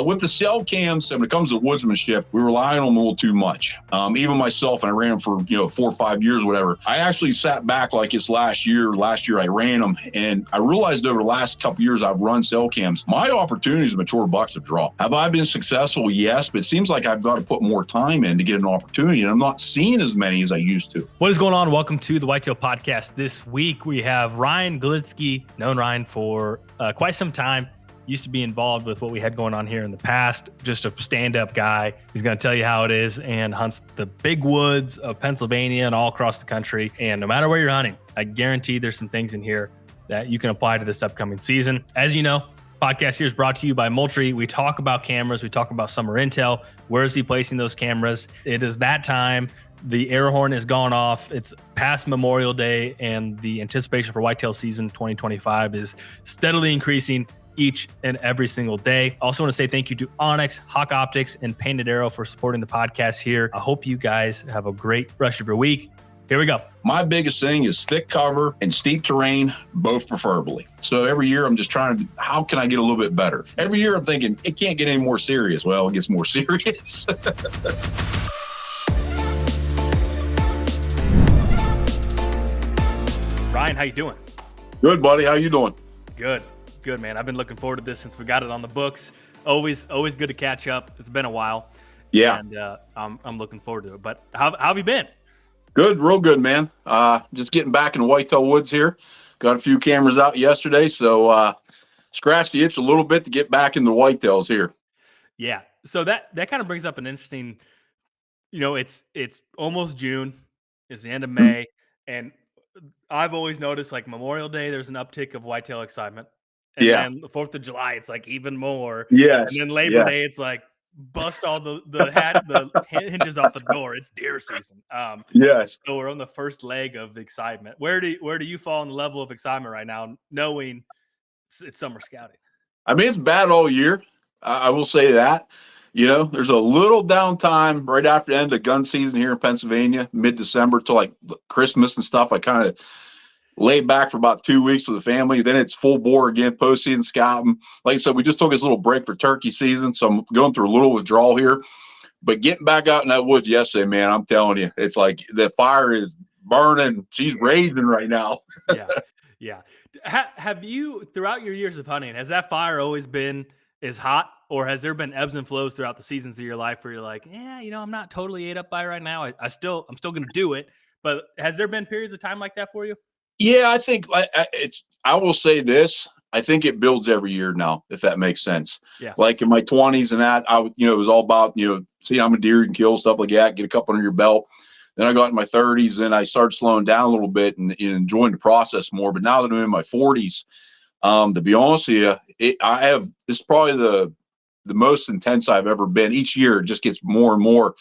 With the cell cams, when it comes to woodsmanship, we rely on them a little too much. Even myself, and I ran them for 4 or 5 years, whatever. I actually sat back like it's last year. Last year I ran them, and I realized over the last couple years I've run cell cams, my opportunities to mature bucks have dropped. Have I been successful? Yes, but it seems like I've got to put more time in to get an opportunity, and I'm not seeing as many as I used to. What is going on? Welcome to the Whitetail Podcast. This week we have Ryan Glitsky, known Ryan for quite some time. Used to be involved with what we had going on here in the past. Just a stand-up guy. He's going to tell you how it is and hunts the big woods of Pennsylvania and all across the country. And no matter where you're hunting, I guarantee there's some things in here that you can apply to this upcoming season. As you know, podcast here is brought to you by Moultrie. We talk about cameras. We talk about summer intel. Where is he placing those cameras? It is that time. The air horn has gone off. It's past Memorial Day, and the anticipation for whitetail season 2025 is steadily increasing each and every single day. Also want to say thank you to Onyx, Hawk Optics, and Painted Arrow for supporting the podcast here. I hope you guys have a great rest of your week. Here we go. My biggest thing is thick cover and steep terrain, both preferably. So every year I'm just trying to, how can I get a little bit better? Every year I'm thinking, it can't get any more serious. Well, it gets more serious. Ryan, how you doing? Good, buddy. How you doing? Good, man. I've been looking forward to this since we got it on the books. Always good to catch up. It's been a while. Yeah. And I'm looking forward to it. But how have you been? Good, real good, man. Just getting back in the whitetail woods here. Got a few cameras out yesterday, so scratched the itch a little bit to get back in the whitetails here. Yeah. So that kind of brings up an interesting, it's almost June. It's the end of May. And I've always noticed like Memorial Day, there's an uptick of whitetail excitement. And then the 4th of July, it's like even more. Yes. And then Labor Day, it's like bust all the hinges off the door. It's deer season. Yes. So we're on the first leg of excitement. Where do you fall on the level of excitement right now, knowing it's summer scouting? I mean, it's bad all year. I will say that. There's a little downtime right after the end of gun season here in Pennsylvania, mid-December till like Christmas and stuff. I kind of laid back for about 2 weeks with the family. Then it's full bore again, postseason scouting. Like I said, we just took this little break for turkey season, so I'm going through a little withdrawal here. But getting back out in that woods yesterday, man, I'm telling you, it's like the fire is burning. She's raging right now. Yeah. Have you, throughout your years of hunting, has that fire always been as hot, or has there been ebbs and flows throughout the seasons of your life where you're like, yeah, I'm not totally ate up by it right now. I'm still going to do it. But has there been periods of time like that for you? Yeah, I think I will say this. I think it builds every year now, if that makes sense. Yeah. Like in my 20s and that, it was all about, see, I'm a deer, you can kill, stuff like that, get a couple under your belt. Then I got in my 30s and I started slowing down a little bit and enjoying the process more. But now that I'm in my 40s, to be honest with you, it's probably the most intense I've ever been. Each year it just gets more and more.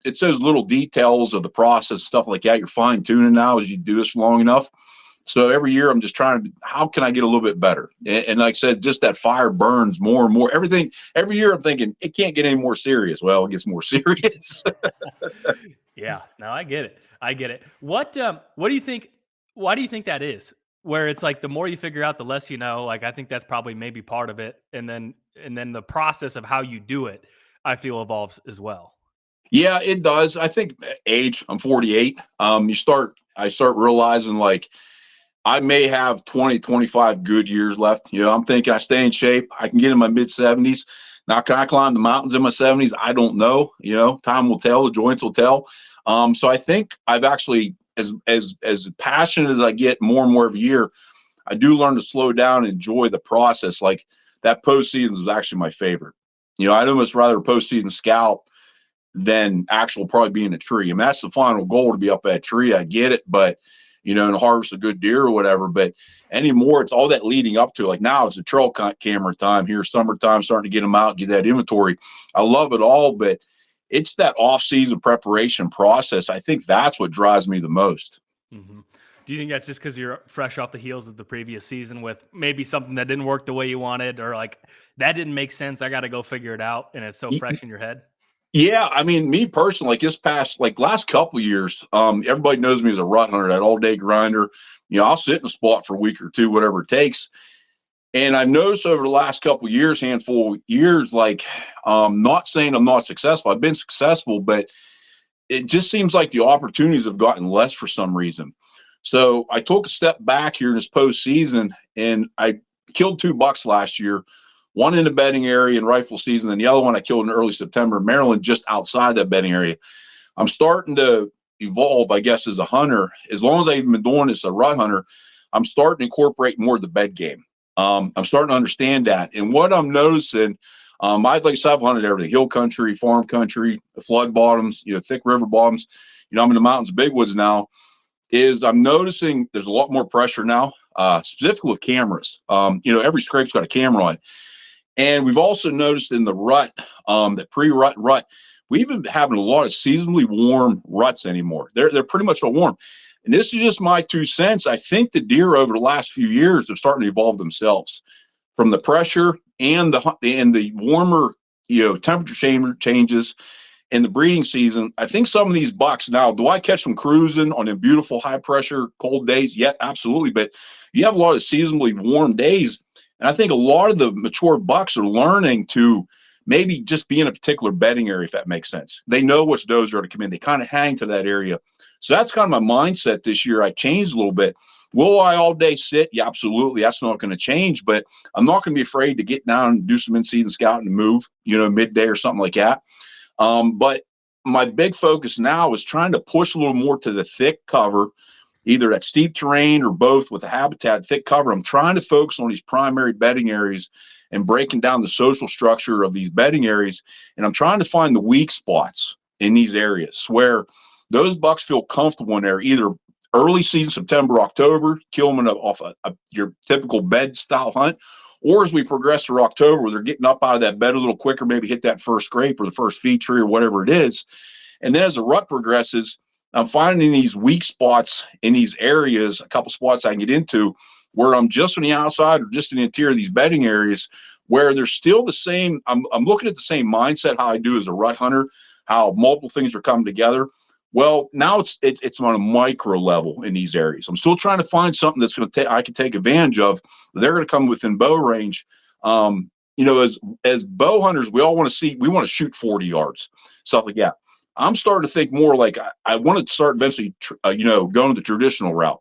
It's those little details of the process, stuff like that. You're fine tuning now as you do this for long enough. So every year I'm just trying to, how can I get a little bit better? And like I said, just that fire burns more and more. Everything, every year I'm thinking it can't get any more serious. Well, it gets more serious. Yeah, no, I get it. What do you think? Why do you think that is? Where it's like the more you figure out, the less you know. Like I think that's probably maybe part of it, and then the process of how you do it, I feel evolves as well. Yeah, it does. I think age, I'm 48. I start realizing like I may have 20, 25 good years left. I'm thinking I stay in shape. I can get in my mid 70s. Now, can I climb the mountains in my 70s? I don't know. Time will tell, the joints will tell. So I think I've actually, as passionate as I get more and more every year, I do learn to slow down and enjoy the process. Like that postseason is actually my favorite. I'd almost rather postseason scout than actual probably be in a tree. I mean, that's the final goal, to be up at a tree. I get it, but and harvest a good deer or whatever. But anymore, it's all that leading up to. Like now, it's a trail camera time here, summertime, starting to get them out, get that inventory. I love it all, but it's that off-season preparation process. I think that's what drives me the most. Mm-hmm. Do you think that's just because you're fresh off the heels of the previous season with maybe something that didn't work the way you wanted, or like that didn't make sense, I got to go figure it out, and it's so fresh in your head? Yeah, I mean, me personally, like last couple of years, everybody knows me as a rut hunter, that all-day grinder. I'll sit in a spot for a week or two, whatever it takes. And I've noticed over the last couple of years, handful of years, like, not saying I'm not successful. I've been successful, but it just seems like the opportunities have gotten less for some reason. So I took a step back here in this postseason, and I killed 2 bucks last year, one in the bedding area in rifle season, and the other one I killed in early September in Maryland, just outside that bedding area. I'm starting to evolve, I guess, as a hunter. As long as I've been doing this, a rut hunter, I'm starting to incorporate more of the bed game. I'm starting to understand that. And what I'm noticing, I've hunted everything: hill country, farm country, flood bottoms, thick river bottoms. I'm in the mountains, big woods now. Is I'm noticing there's a lot more pressure now, specifically with cameras. Every scrape's got a camera on it. And we've also noticed in the rut, the pre-rut rut, we've been having a lot of seasonally warm ruts anymore. They're pretty much all warm. And this is just my 2 cents. I think the deer over the last few years have started to evolve themselves from the pressure and the warmer, temperature changes in the breeding season. I think some of these bucks now, do I catch them cruising on the beautiful high pressure cold days? Yeah, absolutely. But you have a lot of seasonally warm days. And I think a lot of the mature bucks are learning to maybe just be in a particular bedding area, if that makes sense. They know which does are to come in. They kind of hang to that area. So that's kind of my mindset this year. I changed a little bit. Will I all day sit? Yeah, absolutely. That's not going to change, but I'm not going to be afraid to get down and do some in-season scouting and move, midday or something like that. But my big focus now is trying to push a little more to the thick cover, either that steep terrain or both with a habitat thick cover. I'm trying to focus on these primary bedding areas and breaking down the social structure of these bedding areas. And I'm trying to find the weak spots in these areas where those bucks feel comfortable in there, either early season, September, October, kill them off your typical bed style hunt, or as we progress through October, where they're getting up out of that bed a little quicker, maybe hit that first scrape or the first feed tree or whatever it is. And then as the rut progresses, I'm finding these weak spots in these areas, a couple spots I can get into where I'm just on the outside or just in the interior of these bedding areas where there's still the same. I'm looking at the same mindset how I do as a rut hunter, how multiple things are coming together. Well, now it's on a micro level in these areas. I'm still trying to find something that's going to I can take advantage of. They're going to come within bow range. As bow hunters, we want to shoot 40 yards, stuff like that. I'm starting to think more like I want to start eventually, going the traditional route.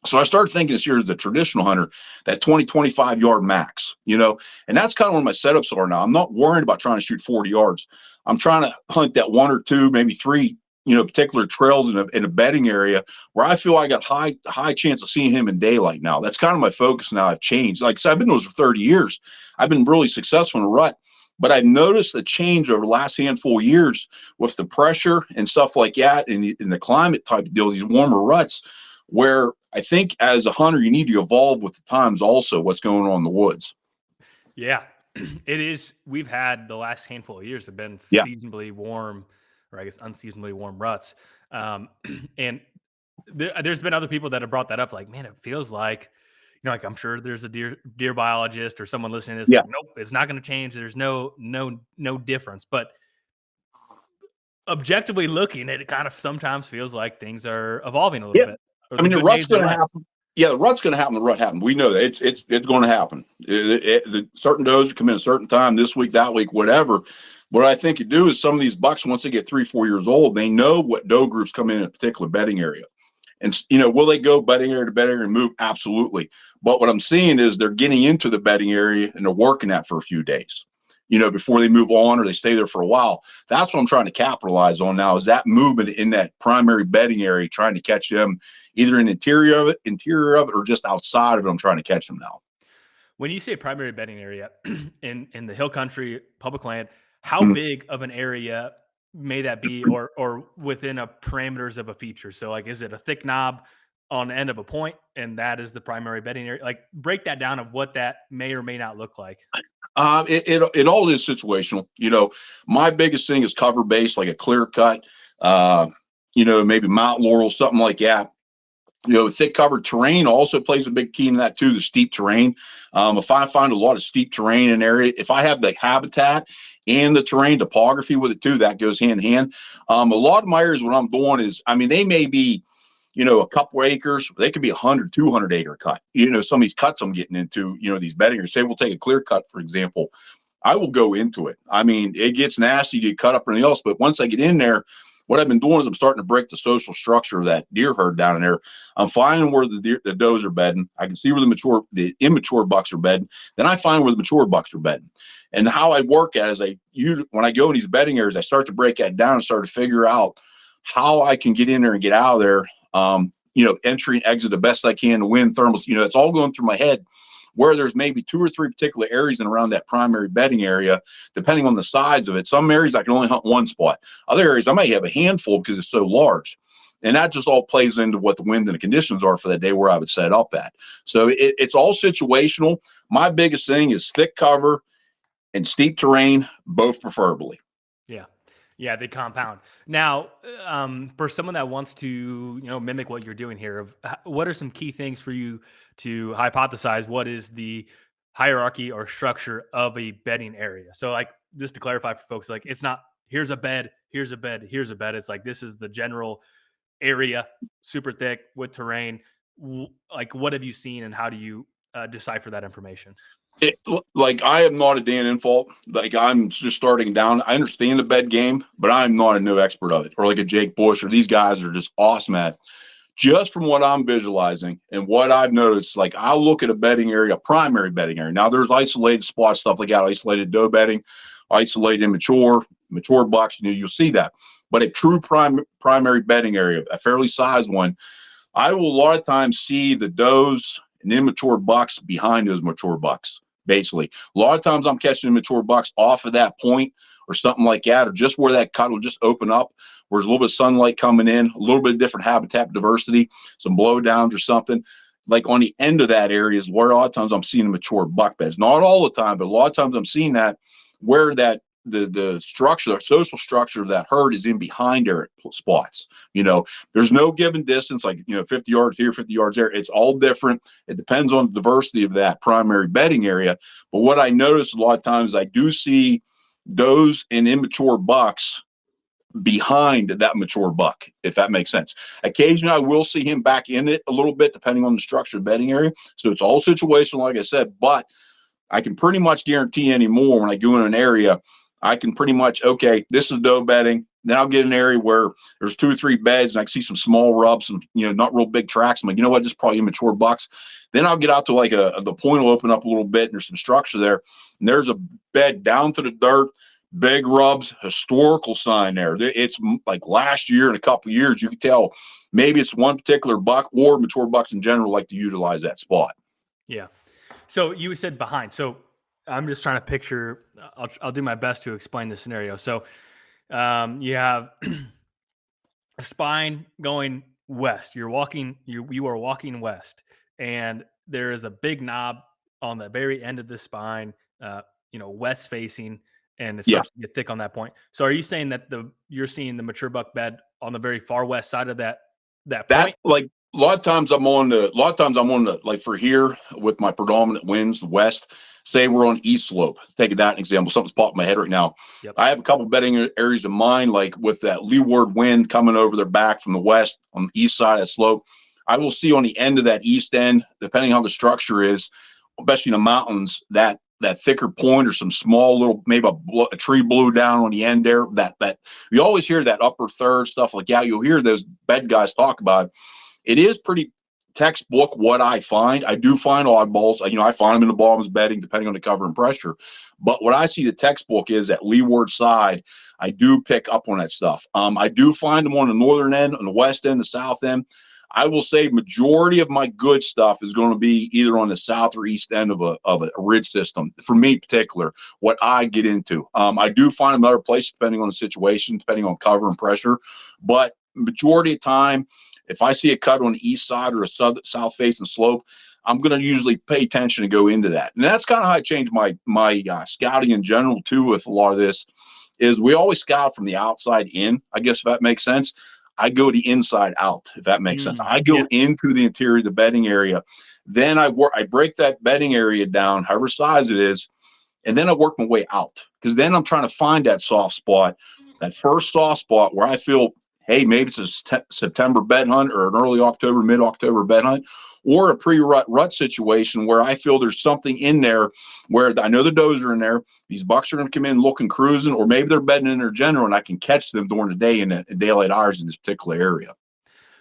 So I started thinking this year as the traditional hunter, that 20, 25 yard max, and that's kind of where my setups are now. I'm not worried about trying to shoot 40 yards. I'm trying to hunt that 1 or 2, maybe 3, particular trails in a bedding area where I feel I got high chance of seeing him in daylight now. That's kind of my focus now. I've changed. Like I said, I've been doing this for 30 years. I've been really successful in a rut. But I've noticed a change over the last handful of years with the pressure and stuff like that in the climate type of deal, these warmer ruts, where I think as a hunter, you need to evolve with the times also, what's going on in the woods. Yeah, it is. We've had the last handful of years have been Yeah. seasonably warm, or I guess unseasonably warm ruts. And there's been other people that have brought that up. Like, man, it feels like, like I'm sure there's a deer biologist or someone listening to this. Yeah. Like, nope, it's not going to change. There's no difference. But objectively looking, it kind of sometimes feels like things are evolving a little bit. I mean, the rut's going to happen. Yeah, the rut's going to happen. The rut happened. We know that it's going to happen. The certain does come in a certain time this week, that week, whatever. What I think you do is some of these bucks, once they get 3-4 years old, they know what doe groups come in a particular bedding area. And, will they go bedding area to bedding area and move? Absolutely. But what I'm seeing is they're getting into the bedding area and they're working that for a few days, before they move on or they stay there for a while. That's what I'm trying to capitalize on now, is that movement in that primary bedding area, trying to catch them either in the interior of it, or just outside of it. I'm trying to catch them now. When you say primary bedding area in the hill country, public land, how big of an area may that be, or within a parameters of a feature? So like, is it a thick knob on the end of a point and that is the primary bedding area? Like, break that down of what that may or may not look like. It all is situational. My biggest thing is cover based, like a clear cut, maybe Mount Laurel, something like that. Thick covered terrain also plays a big key in that too, the steep terrain. If I find a lot of steep terrain in an area, if I have the habitat and the terrain topography with it too, that goes hand in hand. A lot of my areas, what I'm doing is, they may be a couple acres. They could be 100, 200 acre cut. Some of these cuts I'm getting into, these bedding areas. Say we'll take a clear cut, for example. I will go into it. I mean, it gets nasty, you get cut up or anything else. But once I get in there, what I've been doing is I'm starting to break the social structure of that deer herd down in there. I'm finding where the does are bedding. I can see where the immature bucks are bedding. Then I find where the mature bucks are bedding. And how I work at is when I go in these bedding areas, I start to break that down and start to figure out how I can get in there and get out of there. Entry and exit the best I can to win thermals. It's all going through my head, where there's maybe 2 or 3 particular areas and around that primary bedding area, depending on the size of it. Some areas I can only hunt one spot. Other areas I may have a handful because it's so large. And that just all plays into what the wind and the conditions are for that day where I would set up at. So it's all situational. My biggest thing is thick cover and steep terrain, both preferably. Yeah. Yeah, they compound. Now, for someone that wants to, mimic what you're doing here, what are some key things for you to hypothesize what is the hierarchy or structure of a bedding area? So, like, just to clarify for folks, like, it's not here's a bed, here's a bed, here's a bed. It's like this is the general area, super thick with terrain. Like, what have you seen, and how do you decipher that information? I am not a Dan Infalt. Like, I'm just starting down. I understand the bed game, but I'm not a new expert of it. Or like a Jake Bush, or these guys are just awesome at it. Just from what I'm visualizing and what I've noticed, like, I'll look at a bedding area, a primary bedding area. Now there's isolated spot stuff like that, isolated doe bedding, isolated mature bucks. You'll see that. But a true primary bedding area, a fairly sized one, I will a lot of times see the does and immature bucks behind those mature bucks. Basically, a lot of times I'm catching immature bucks off of that point or something like that, or just where that cut will just open up, where there's a little bit of sunlight coming in, a little bit of different habitat diversity, some blowdowns or something. Like on the end of that area is where a lot of times I'm seeing the mature buck beds. Not all the time, but a lot of times I'm seeing that where that the structure, the social structure of that herd is in behind their spots. There's no given distance, like, 50 yards here, 50 yards there. It's all different. It depends on the diversity of that primary bedding area. But what I notice a lot of times, I do see does and immature bucks behind that mature buck, if that makes sense. Occasionally I will see him back in it a little bit, depending on the structure of bedding area. So it's all situational, like I said, but I can pretty much guarantee anymore when I go in an area, I can pretty much, okay, this is doe bedding. Then I'll get an area where there's 2 or 3 beds and I can see some small rubs, some, not real big tracks. I'm like, this is probably immature bucks. Then I'll get out to like the point will open up a little bit and there's some structure there. And there's a bed down to the dirt, big rubs, historical sign there. It's like last year and a couple of years, you can tell maybe it's one particular buck or mature bucks in general like to utilize that spot. Yeah. So you said behind. So I'm just trying to picture, I'll do my best to explain the scenario. So you have a spine going west. You are walking west, and there is a big knob on the very end of the spine, west facing, and it starts to get thick on that point. So are you saying that you're seeing the mature buck bed on the very far west side of that point? Like, a lot of times I'm on the, like for here with my predominant winds, the west, say we're on east slope. Take that example. Something's popped in my head right now. Yep. I have a couple bedding areas in mind, like with that leeward wind coming over their back from the west on the east side of the slope. I will see on the end of that east end, depending on how the structure is, especially in the mountains, that thicker point or some small little, maybe a tree blew down on the end there. That you always hear that upper third stuff like that. You'll hear those bed guys talk about it. It is pretty textbook what I find. I do find oddballs. I find them in the bottoms bedding, depending on the cover and pressure. But what I see the textbook is that leeward side, I do pick up on that stuff. I do find them on the northern end, on the west end, the south end. I will say majority of my good stuff is going to be either on the south or east end of a ridge system. For me in particular, what I get into. I do find them other places depending on the situation, depending on cover and pressure. But majority of time, if I see a cut on the east side or a south facing slope, I'm going to usually pay attention and go into that. And that's kind of how I change my scouting in general too. With a lot of this is we always scout from the outside in, I guess, if that makes sense. I go the inside out, if that makes sense. I go into the interior of the bedding area. Then I break that bedding area down, however size it is, and then I work my way out. Because then I'm trying to find that soft spot, that first soft spot where I feel hey, maybe it's a September bed hunt or an early October, mid-October bed hunt, or a pre-rut situation where I feel there's something in there where I know the does are in there. These bucks are going to come in looking cruising, or maybe they're bedding in their general, and I can catch them during the day in daylight hours in this particular area.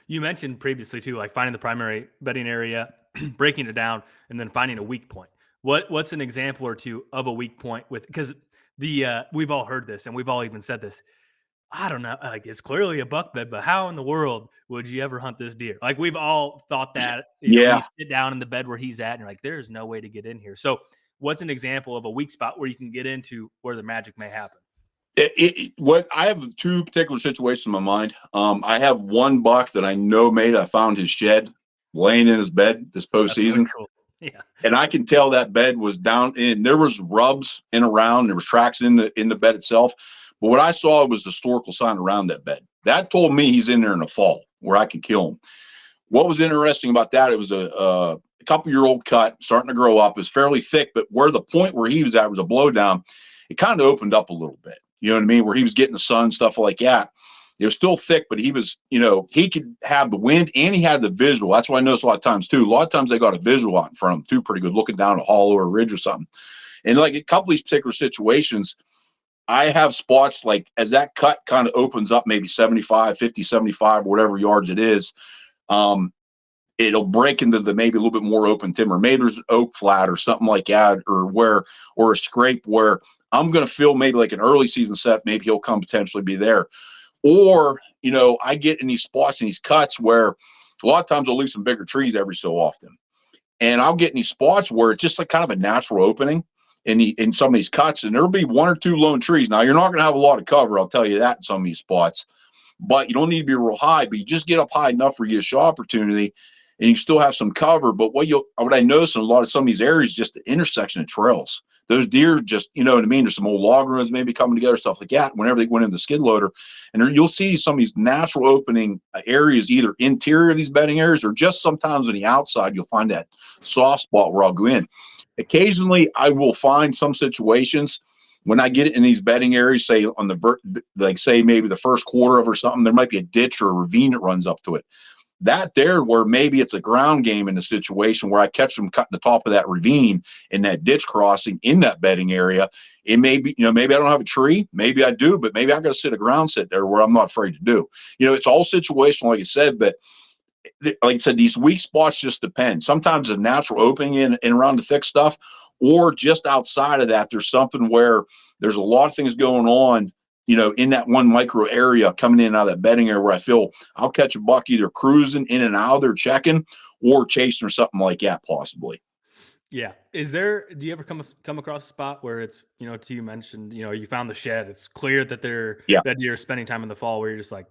You mentioned previously too, like finding the primary bedding area, breaking it down, and then finding a weak point. What's an example or two of a weak point with, because we've all heard this and we've all even said this. I don't know, like it's clearly a buck bed, but how in the world would you ever hunt this deer? Like we've all thought that, Yeah. you sit down in the bed where he's at and you're like, there's no way to get in here. So what's an example of a weak spot where you can get into where the magic may happen? What I have two particular situations in my mind. I have one buck that I know I found his shed laying in his bed this postseason. Cool. Yeah. And I can tell that bed was down and there was rubs in around, there was tracks in the bed itself. But what I saw was the historical sign around that bed. That told me he's in there in the fall where I can kill him. What was interesting about that, it was a couple-year-old cut starting to grow up. It was fairly thick, but where the point where he was at was a blowdown. It kind of opened up a little bit. You know what I mean? Where he was getting the sun, stuff like that. It was still thick, but he was, he could have the wind and he had the visual. That's what I noticed a lot of times too. A lot of times they got a visual out in front of them too, pretty good, looking down a hollow or a ridge or something. And like a couple of these particular situations, I have spots like as that cut kind of opens up maybe 75, 50, 75, whatever yards it is, it'll break into the maybe a little bit more open timber. Maybe there's an oak flat or something like that, or a scrape where I'm going to feel maybe like an early season set. Maybe he'll come potentially be there. Or, I get in these spots and these cuts where a lot of times I'll leave some bigger trees every so often. And I'll get in these spots where it's just like kind of a natural opening in some of these cuts. And there'll be one or two lone trees. Now, you're not going to have a lot of cover, I'll tell you that, in some of these spots. But you don't need to be real high, but you just get up high enough where you get a shot opportunity and you still have some cover. But what I notice in a lot of some of these areas, just the intersection of trails. Those deer just, you know what I mean? There's some old log runs maybe coming together, stuff like that. Whenever they went in the skid loader, and you'll see some of these natural opening areas, either interior of these bedding areas or just sometimes on the outside, you'll find that soft spot where I'll go in. Occasionally, I will find some situations when I get it in these bedding areas, say on say maybe the first quarter of or something, there might be a ditch or a ravine that runs up to it. That there where maybe it's a ground game in a situation where I catch them cutting the top of that ravine in that ditch crossing in that bedding area. It may be, maybe I don't have a tree, maybe I do, but maybe I got to sit a ground sit there where I'm not afraid to do. It's all situational, like I said, but like I said, these weak spots just depend. Sometimes a natural opening in around the thick stuff, or just outside of that, there's something where there's a lot of things going on, in that one micro area coming in and out of that bedding area where I feel I'll catch a buck either cruising in and out there checking or chasing or something like that possibly. Yeah. Do you ever come across a spot where it's, you mentioned, you found the shed, it's clear that that you're spending time in the fall where you're just like,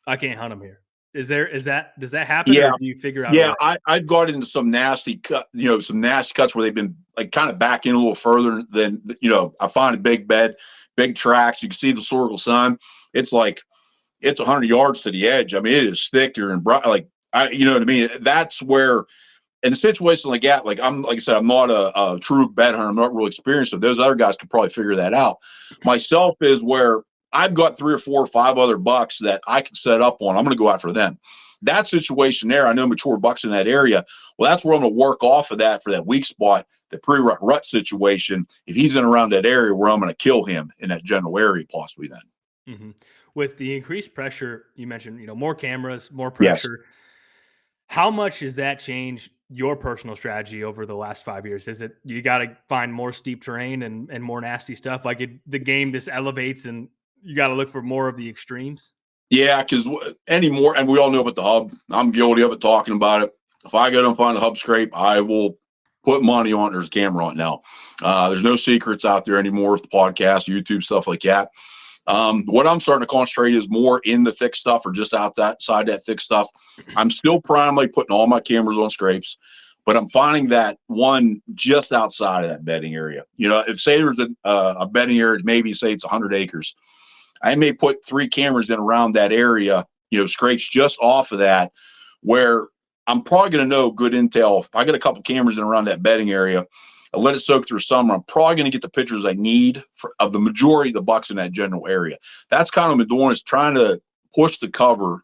I can't hunt them here. Does that happen? Yeah. Or do you figure out? Yeah. I've got into some nasty some nasty cuts where they've been like kind of back in a little further than, I find a big bed, big tracks. You can see the historical sign. It's like, it's 100 yards to the edge. I mean, it is thicker and bright. You know what I mean? That's where, in a situation like that, like I said, I'm not a true bed hunter. I'm not real experienced. So those other guys could probably figure that out. Myself is where I've got 3 or 4 or 5 other bucks that I can set up on. I'm going to go after them. That situation there, I know mature bucks in that area. Well, that's where I'm going to work off of that for that weak spot, the pre-rut situation. If he's in around that area, where I'm going to kill him in that general area, possibly then. Mm-hmm. With the increased pressure, you mentioned, more cameras, more pressure. Yes. How much has that changed your personal strategy over the last 5 years? Is it you got to find more steep terrain and more nasty stuff? Like the game just elevates and you got to look for more of the extremes? Yeah, because anymore, and we all know about the hub. I'm guilty of it, talking about it. If I go and find a hub scrape, I will put money on it. There's a camera on it now. There's no secrets out there anymore with the podcast, YouTube, stuff like that. What I'm starting to concentrate is more in the thick stuff or just outside that thick stuff. I'm still primarily putting all my cameras on scrapes, but I'm finding that one just outside of that bedding area. If say there's a bedding area, maybe say it's 100 acres. I may put 3 cameras in around that area, scrapes just off of that, where I'm probably going to know good intel. If I get a couple cameras in around that bedding area, I let it soak through summer, I'm probably going to get the pictures I need of the majority of the bucks in that general area. That's kind of what I'm doing, is trying to push the cover.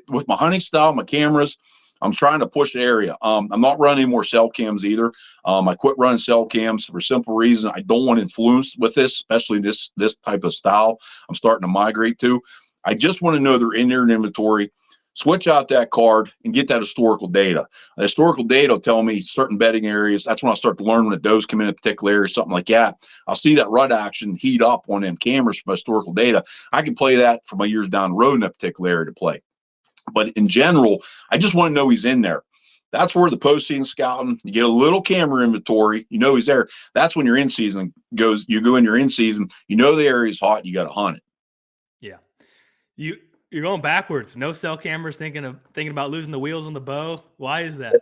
With my hunting style, my cameras, I'm trying to push the area. I'm not running any more cell cams either. I quit running cell cams for a simple reason. I don't want influence with this, especially this type of style I'm starting to migrate to. I just want to know they're in their inventory. Switch out that card and get that historical data. The historical data will tell me certain bedding areas. That's when I start to learn when the does come in a particular area, something like that. I'll see that rut action heat up on them cameras from historical data. I can play that for my years down the road in that particular area to play. But in general, I just want to know he's in there. That's where the postseason scouting, you get a little camera inventory, you know he's there. That's when your in season goes, you go in your in season, you know the area's hot, you got to hunt it. Yeah. You're going backwards. No cell cameras thinking about losing the wheels on the bow. Why is that?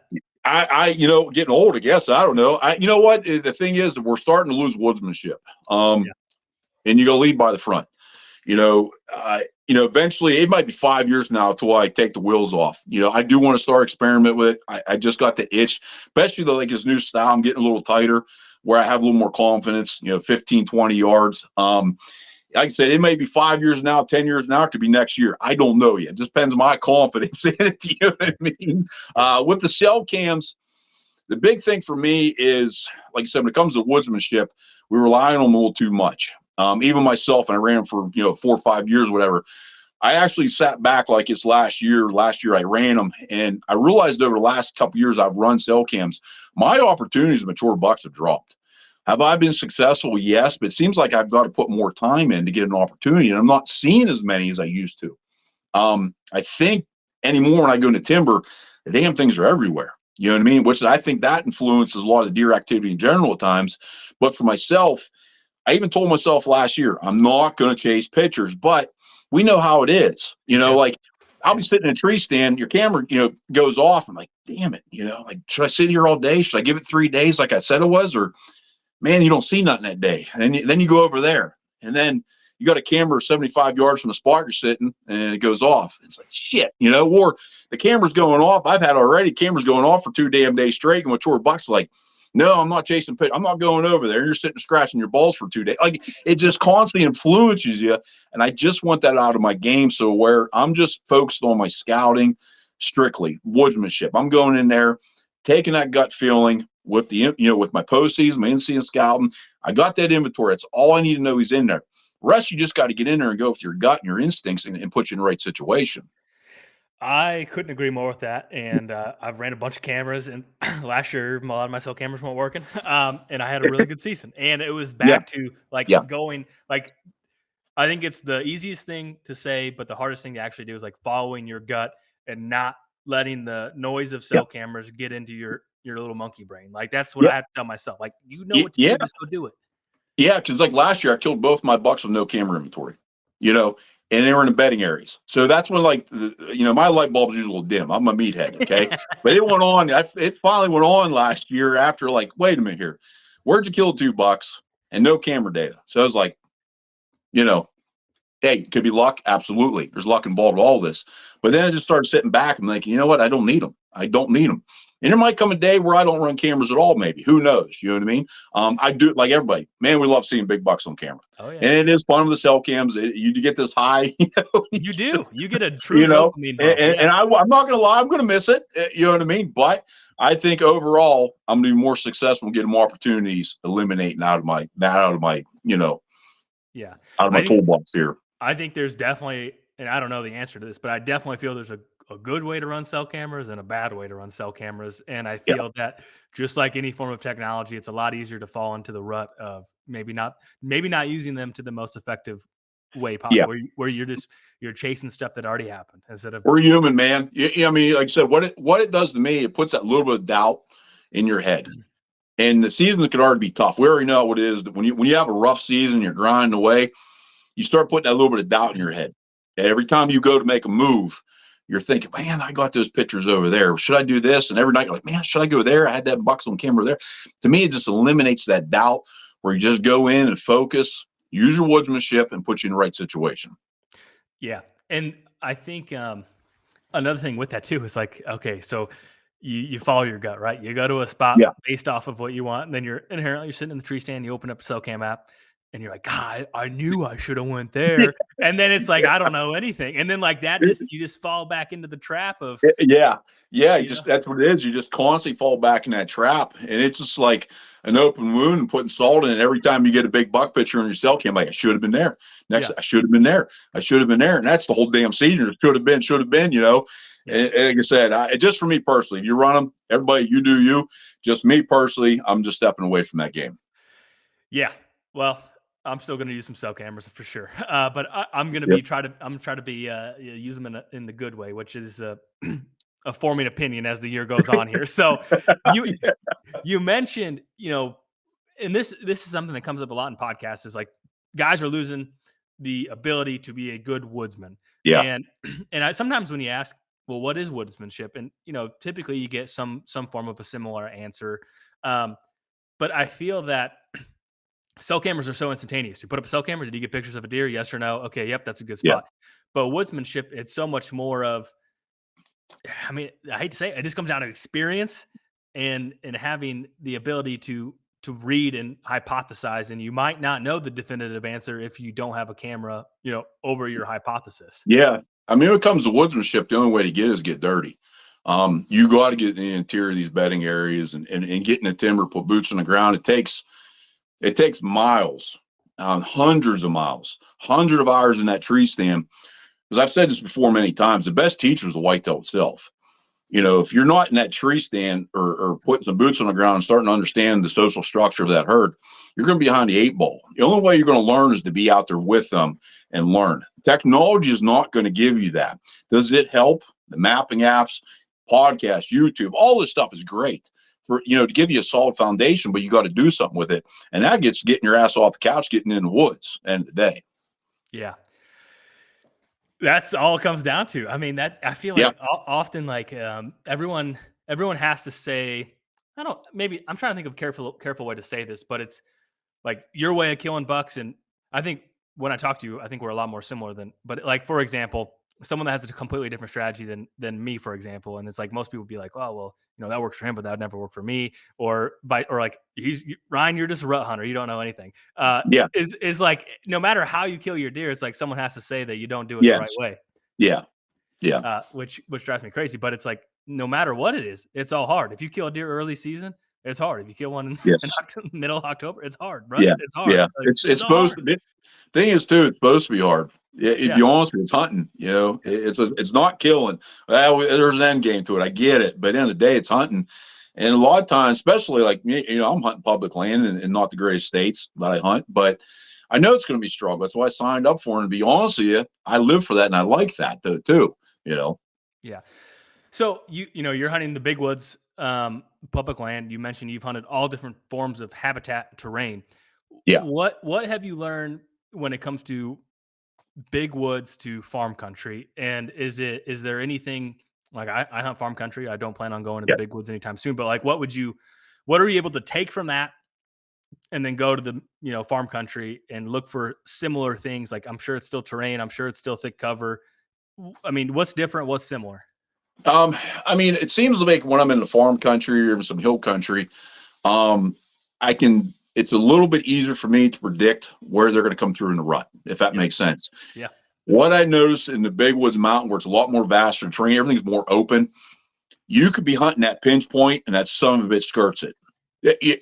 I getting old, I guess. I don't know. You know what? The thing is that we're starting to lose woodsmanship. And you go lead by the front. Eventually it might be 5 years now till I take the wheels off. I do want to start experiment with it. I just got the itch, especially though, like his new style. I'm getting a little tighter where I have a little more confidence, 15, 20 yards. Like I said, it may be 5 years now, 10 years now. It could be next year. I don't know yet. It just depends on my confidence in it. You know what I mean? With the cell cams, the big thing for me is, like I said, when it comes to woodsmanship, we rely on them a little too much. Even myself, and I ran for 4 or 5 years, whatever. I actually sat back like it's last year. Last year I ran them, and I realized over the last couple of years I've run cell cams, my opportunities to mature bucks have dropped. Have I been successful? Yes, but it seems like I've got to put more time in to get an opportunity, and I'm not seeing as many as I used to. I think anymore when I go into timber, the damn things are everywhere. You know what I mean? Which I think that influences a lot of the deer activity in general at times. But for myself, I even told myself last year, I'm not going to chase pictures, but we know how it is. Like I'll be sitting in a tree stand, your camera, goes off. I'm like, damn it, like, should I sit here all day? Should I give it 3 days like I said it was? Or man, you don't see nothing that day. And then you go over there, and then you got a camera 75 yards from the spot you're sitting, and it goes off. It's like, shit, or the camera's going off. I've had already cameras going off for 2 damn days straight, and mature bucks like, no, I'm not chasing pitch. I'm not going over there. You're sitting scratching your balls for 2 days. Like, it just constantly influences you. And I just want that out of my game. So where I'm just focused on my scouting, strictly woodsmanship. I'm going in there, taking that gut feeling with with my postseason, my in-season scouting. I got that inventory. That's all I need to know. He's in there. The rest, you just got to get in there and go with your gut and your instincts and put you in the right situation. I couldn't agree more with that. And I've ran a bunch of cameras, and last year a lot of my cell cameras weren't working. And I had a really good season. And it was back to going like, I think it's the easiest thing to say, but the hardest thing to actually do is like following your gut and not letting the noise of cell cameras get into your little monkey brain. Like that's what I have to tell myself. Like, what to do, just go do it. Yeah, because like last year I killed both my bucks with no camera inventory, and they were in the bedding areas. So that's when my light bulbs usually a little dim. I'm a meathead, okay? But it went on. It finally went on last year after like, wait a minute here. Where'd you kill 2 bucks and no camera data? So I was like, hey, it could be luck. Absolutely. There's luck involved with all this. But then I just started sitting back and like, you know what? I don't need them. And there might come a day where I don't run cameras at all, maybe. Who knows? You know what I mean? I do it like everybody. Man, we love seeing big bucks on camera. Oh, yeah. And it is fun with the cell cams. You get this high. You do. You get a true dopamine bump. And I'm not going to lie. I'm going to miss it. You know what I mean? But I think overall, I'm going to be more successful in getting more opportunities, eliminating out of my out of my toolbox here. I think there's definitely, and I don't know the answer to this, but I definitely feel there's a good way to run cell cameras and a bad way to run cell cameras. And I feel that just like any form of technology, it's a lot easier to fall into the rut of maybe not using them to the most effective way possible, where you're chasing stuff that already happened instead of. We're human, man. I mean, like I said, what it does to me, it puts that little bit of doubt in your head. And the season could already be tough. We already know what it is. That when you have a rough season, you're grinding away, you start putting that little bit of doubt in your head. And every time you go to make a move, you're thinking, man, I got those pictures over there. Should I do this? And every night you're like, man, should I go there? I had that bucks on camera there. To me, it just eliminates that doubt where you just go in and focus, use your woodsmanship, and put you in the right situation. Yeah. And I think another thing with that too is like, okay, so you follow your gut, right? You go to a spot based off of what you want, and then you're sitting in the tree stand, you open up a cell cam app, and you're like, God, I knew I should have went there. And then it's like, I don't know anything. And then like that, you just fall back into the trap of, Yeah. Yeah. you know, That's what it is. You just constantly fall back in that trap. And it's just like an open wound and putting salt in it. Every time you get a big buck picture on your cell cam, like, I should have been there. Next, I should have been there. I should have been there. And that's the whole damn season. It should have been, you know. And like I said, just for me personally, you run them, everybody, you do you. Just me personally, I'm just stepping away from that game. Yeah. Well, I'm still going to use some cell cameras for sure. But I'm going to be try to be use them in the good way, which is a forming opinion as the year goes on here. So you mentioned, you know, and this is something that comes up a lot in podcasts, is like guys are losing the ability to be a good woodsman. Yeah. And sometimes when you ask, well, what is woodsmanship? And, you know, typically you get some form of a similar answer. But I feel that cell cameras are so instantaneous. You put up a cell camera, did you get pictures of a deer? Yes or no? Okay, yep, that's a good spot. But woodsmanship, it's so much more of, I mean, I hate to say it, it just comes down to experience and having the ability to read and hypothesize. And you might not know the definitive answer if you don't have a camera, you know, over your hypothesis. Yeah. I mean, when it comes to woodsmanship, the only way to get is get dirty. You got to get in the interior of these bedding areas and get in the timber, put boots on the ground. It takes miles, hundreds of miles, hundreds of hours in that tree stand. Because I've said this before many times, the best teacher is the whitetail itself. You know, if you're not in that tree stand or putting some boots on the ground and starting to understand the social structure of that herd, you're going to be behind the 8 ball. The only way you're going to learn is to be out there with them and learn. Technology is not going to give you that. Does it help? The mapping apps, podcasts, YouTube, all this stuff is great for, you know, to give you a solid foundation, but you got to do something with it. And that gets getting your ass off the couch, getting in the woods end of the day. Yeah. That's all it comes down to. I mean, that I feel like often like everyone has to say, maybe I'm trying to think of careful way to say this, but it's like your way of killing bucks. And I think when I talk to you, I think we're a lot more similar but like, for example, someone that has a completely different strategy than me, for example. And it's like, most people be like, oh, well, you know, that works for him, but that would never work for me. Or like, Ryan, you're just a rut hunter. You don't know anything. Is like, no matter how you kill your deer, it's like someone has to say that you don't do it the right way. Yeah. Yeah. Which drives me crazy, but it's like, no matter what it is, it's all hard. If you kill a deer early season, it's hard. If you kill one in middle of October, it's hard, right? Yeah. It's hard. Yeah. Like, it's supposed to be. Thing is too, it's supposed to be hard. Be honest, it's hunting. You know, it's not killing. Well, there's an end game to it. I get it, but at the end of the day, it's hunting. And a lot of times, especially like me, you know, I'm hunting public land and not the greatest states that I hunt, but I know it's going to be struggle. That's why I signed up for it. And to be honest with you, I live for that, and I like that too. You know. Yeah. So you know, you're hunting the big woods, public land. You mentioned you've hunted all different forms of habitat and terrain. Yeah. What have you learned when it comes to big woods to farm country? And is there anything like, I hunt farm country. I don't plan on going to the big woods anytime soon, but like, what are you able to take from that and then go to the, you know, farm country and look for similar things? Like, I'm sure it's still terrain. I'm sure it's still thick cover. I mean, what's different? What's similar? I mean, it seems like when I'm in the farm country or even some hill country, it's a little bit easier for me to predict where they're going to come through in the rut, if that makes sense. Yeah. What I noticed in the big woods mountain, where it's a lot more vaster terrain, everything's more open, you could be hunting that pinch point and that son of a bitch skirts it.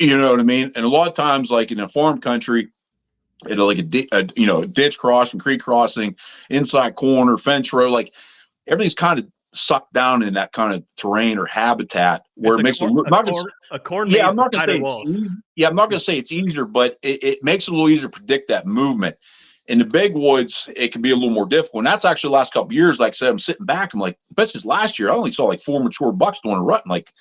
You know what I mean? And a lot of times, like in a farm country, like a ditch crossing, creek crossing, inside corner, fence row, like everything's kind of sucked down in that kind of terrain or habitat where it makes I'm not going to say it's easier, but it makes it a little easier to predict that movement. In the big woods, it can be a little more difficult. And that's actually the last couple of years. Like I said, I'm sitting back. I'm like, especially this last year, I only saw like 4 mature bucks doing a rut. I'm like,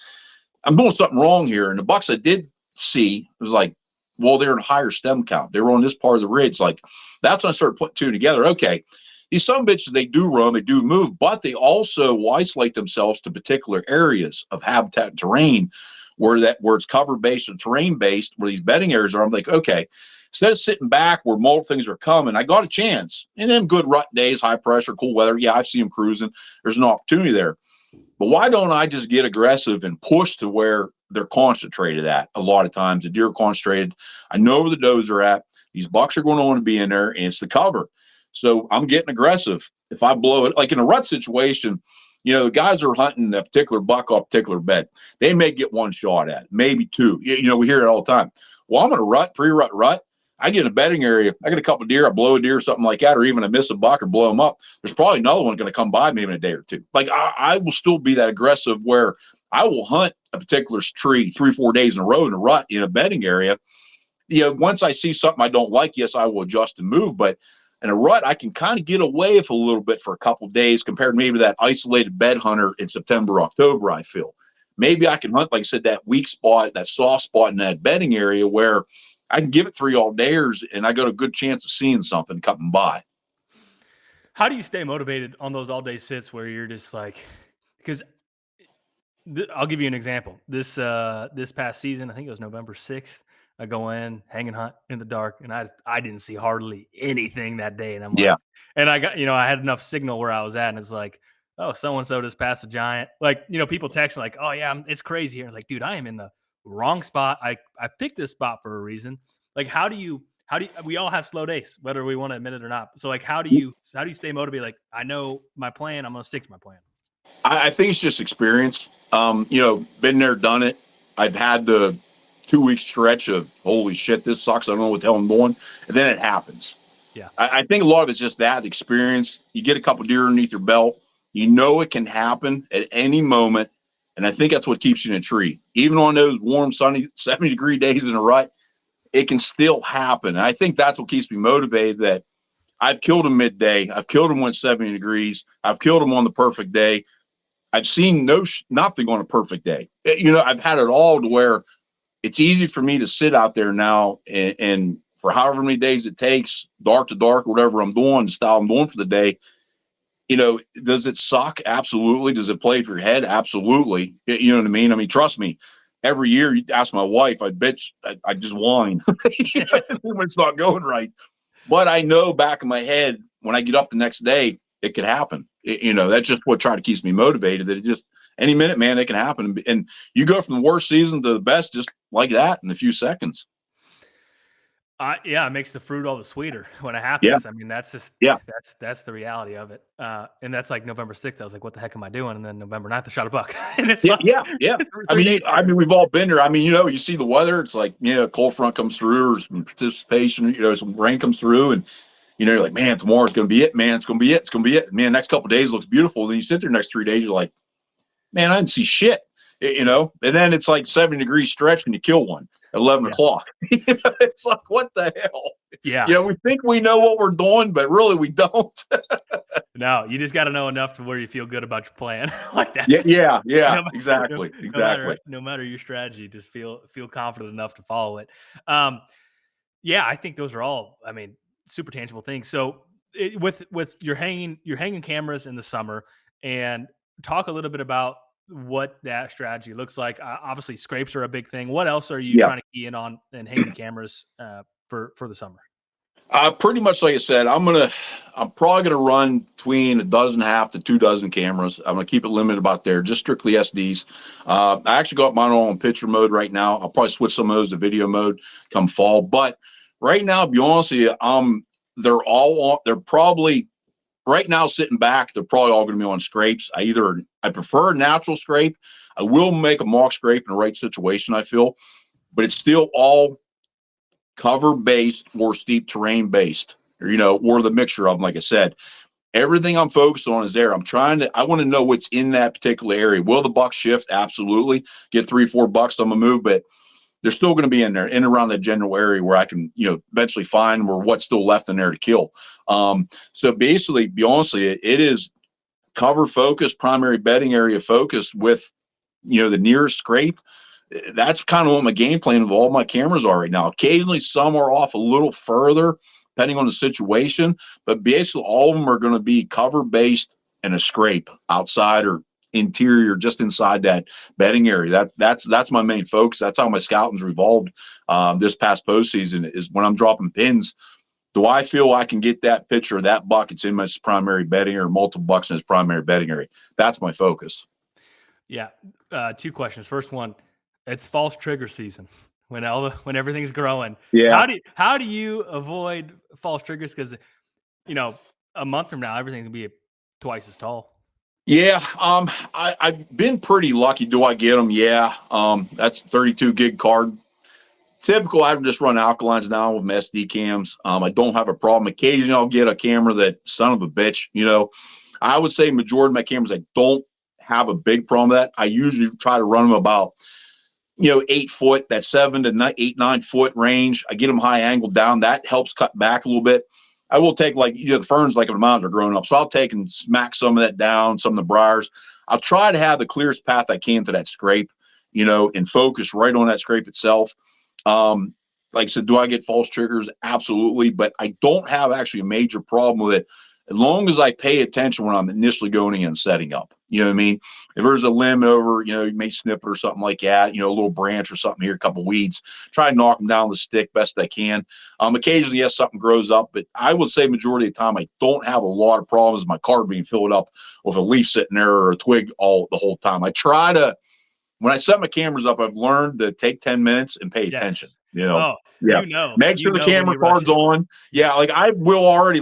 I'm doing something wrong here. And the bucks I did see, it was like, well, they're in a higher stem count. They were on this part of the ridge. Like, that's when I started putting two together. Okay, these some bitches, they do run, they do move, but they also isolate themselves to particular areas of habitat and terrain where it's cover based or terrain based, where these bedding areas are. I'm like, okay, instead of sitting back where multiple things are coming, I got a chance. And then good rut days, high pressure, cool weather. Yeah, I've seen them cruising. There's an opportunity there. But why don't I just get aggressive and push to where they're concentrated at? A lot of times the deer are concentrated. I know where the does are at. These bucks are going to want to be in there, and it's the cover. So I'm getting aggressive. If I blow it, like in a rut situation, the guys are hunting a particular buck off a particular bed. They may get one shot at it, maybe two. We hear it all the time. Well, I'm going to pre-rut rut. I get in a bedding area. I get a couple of deer. I blow a deer or something like that, or even I miss a buck or blow them up. There's probably another one going to come by maybe in a day or two. Like I will still be that aggressive where I will hunt a particular tree 3-4 days in a row in a rut in a bedding area. Once I see something I don't like, yes, I will adjust and move. But in a rut, I can kind of get away with a little bit for a couple of days compared maybe to that isolated bed hunter in September, October, I feel. Maybe I can hunt, like I said, that weak spot, that soft spot in that bedding area where I can give it 3 all-dayers and I got a good chance of seeing something coming by. How do you stay motivated on those all-day sits where you're just like, because I'll give you an example. This past season, I think it was November 6th, I go in, hang and hunt in the dark, and I didn't see hardly anything that day. And I'm like, and I got, I had enough signal where I was at, and it's like, oh, so-and-so just passed a giant. Like, people text like, oh yeah, it's crazy here. Like, dude, I am in the wrong spot. I picked this spot for a reason. Like, how do you, we all have slow days, whether we want to admit it or not. So like, how do you stay motivated? Like, I know my plan, I'm going to stick to my plan. I think it's just experience. Been there, done it. I've had the 2-week stretch of holy shit, this sucks. I don't know what the hell I'm doing. And then it happens. Yeah. I think a lot of it's just that experience. You get a couple deer underneath your belt. It can happen at any moment. And I think that's what keeps you in a tree. Even on those warm, sunny, 70-degree days in a rut, it can still happen. And I think that's what keeps me motivated, that I've killed them midday. I've killed them when it's 70 degrees. I've killed them on the perfect day. I've seen nothing on a perfect day. I've had it all to where it's easy for me to sit out there now and for however many days it takes, dark to dark, whatever I'm doing, the style I'm doing for the day. Does it suck? Absolutely. Does it play for your head? Absolutely. You know what I mean? I mean, trust me, every year you ask my wife, I just whine when it's not going right. But I know back in my head, when I get up the next day, it could happen. That's just what trying to keeps me motivated, that it just any minute, man, it can happen. And you go from the worst season to the best just like that in a few seconds. It makes the fruit all the sweeter when it happens. Yeah. I mean, that's just, that's the reality of it. And that's like November 6th. I was like, what the heck am I doing? And then November 9th, I shot a buck. And it's yeah. I mean, we've all been there. I mean, you see the weather, it's like, a cold front comes through or some participation, some rain comes through, and you're like, man, tomorrow's going to be it, man. It's going to be it. It's going to be it. Man, next couple of days looks beautiful. Then you sit there the next 3 days, you're like, man, I didn't see shit, and then it's like 70-degree stretch and you kill one at 11 o'clock. It's like, what the hell? Yeah. We think we know what we're doing, but really we don't. No, you just got to know enough to where you feel good about your plan. Like that. Yeah. Exactly. No matter your strategy, just feel confident enough to follow it. I think those are all, super tangible things. So with your hanging cameras in the summer, and talk a little bit about what that strategy looks like. Obviously scrapes are a big thing. What else are you trying to key in on and hanging cameras for the summer? Pretty much like I said, I'm probably gonna run between 1.5 to 2 dozen cameras. I'm gonna keep it limited about there, just strictly SDs. I actually got mine all in picture mode right now. I'll probably switch some of those to video mode come fall. But right now, to be honest with you, they're probably right now sitting back. They're probably all gonna be on scrapes. I prefer a natural scrape. I will make a mock scrape in the right situation, I feel, but it's still all cover based or steep terrain based, or the mixture of them. Like I said, everything I'm focused on is there. I want to know what's in that particular area. Will the buck shift? Absolutely. Get 3-4 bucks on the move, but they're still going to be in there, in around the general area where I can, eventually find where what's still left in there to kill. So basically, be honest with you, it is cover focused, primary bedding area focused with, the nearest scrape. That's kind of what my game plan of all my cameras are right now. Occasionally some are off a little further depending on the situation, but basically all of them are going to be cover based and a scrape outside or interior, just inside that bedding area. That's my main focus. That's how my scouting's revolved this past postseason, is when I'm dropping pins. Do I feel I can get that picture of that buck? It's in my primary bedding area, multiple bucks in his primary bedding area. That's my focus. Yeah. 2 questions. First one, it's false trigger season. when everything's growing. Yeah. How do you avoid false triggers? Because a month from now, everything will be twice as tall. Yeah. I've been pretty lucky. Do I get them? Yeah. That's 32 gig card. Typical, I just run alkalines now with my SD cams. I don't have a problem. Occasionally, I'll get a camera that son of a bitch. I would say majority of my cameras, I don't have a big problem with that. I usually try to run them about 8 foot, that 7 to 8, 9 foot range. I get them high angled down. That helps cut back a little bit. I will take the ferns the mountains are growing up. So I'll take and smack some of that down, some of the briars. I'll try to have the clearest path I can to that scrape, and focus right on that scrape itself. Like I said, do I get false triggers? Absolutely. But I don't have actually a major problem with it as long as I pay attention when I'm initially going in and setting up. You know what I mean? If there's a limb over, you may snip it or something like that, a little branch or something here, a couple weeds, try to knock them down with a stick best I can. Occasionally, yes, something grows up, but I would say majority of the time I don't have a lot of problems with my card being filled up with a leaf sitting there or a twig the whole time. I try to, when I set my cameras up, I've learned to take 10 minutes and pay attention. Oh, yeah. Make sure the camera card's on. Yeah. Like I will already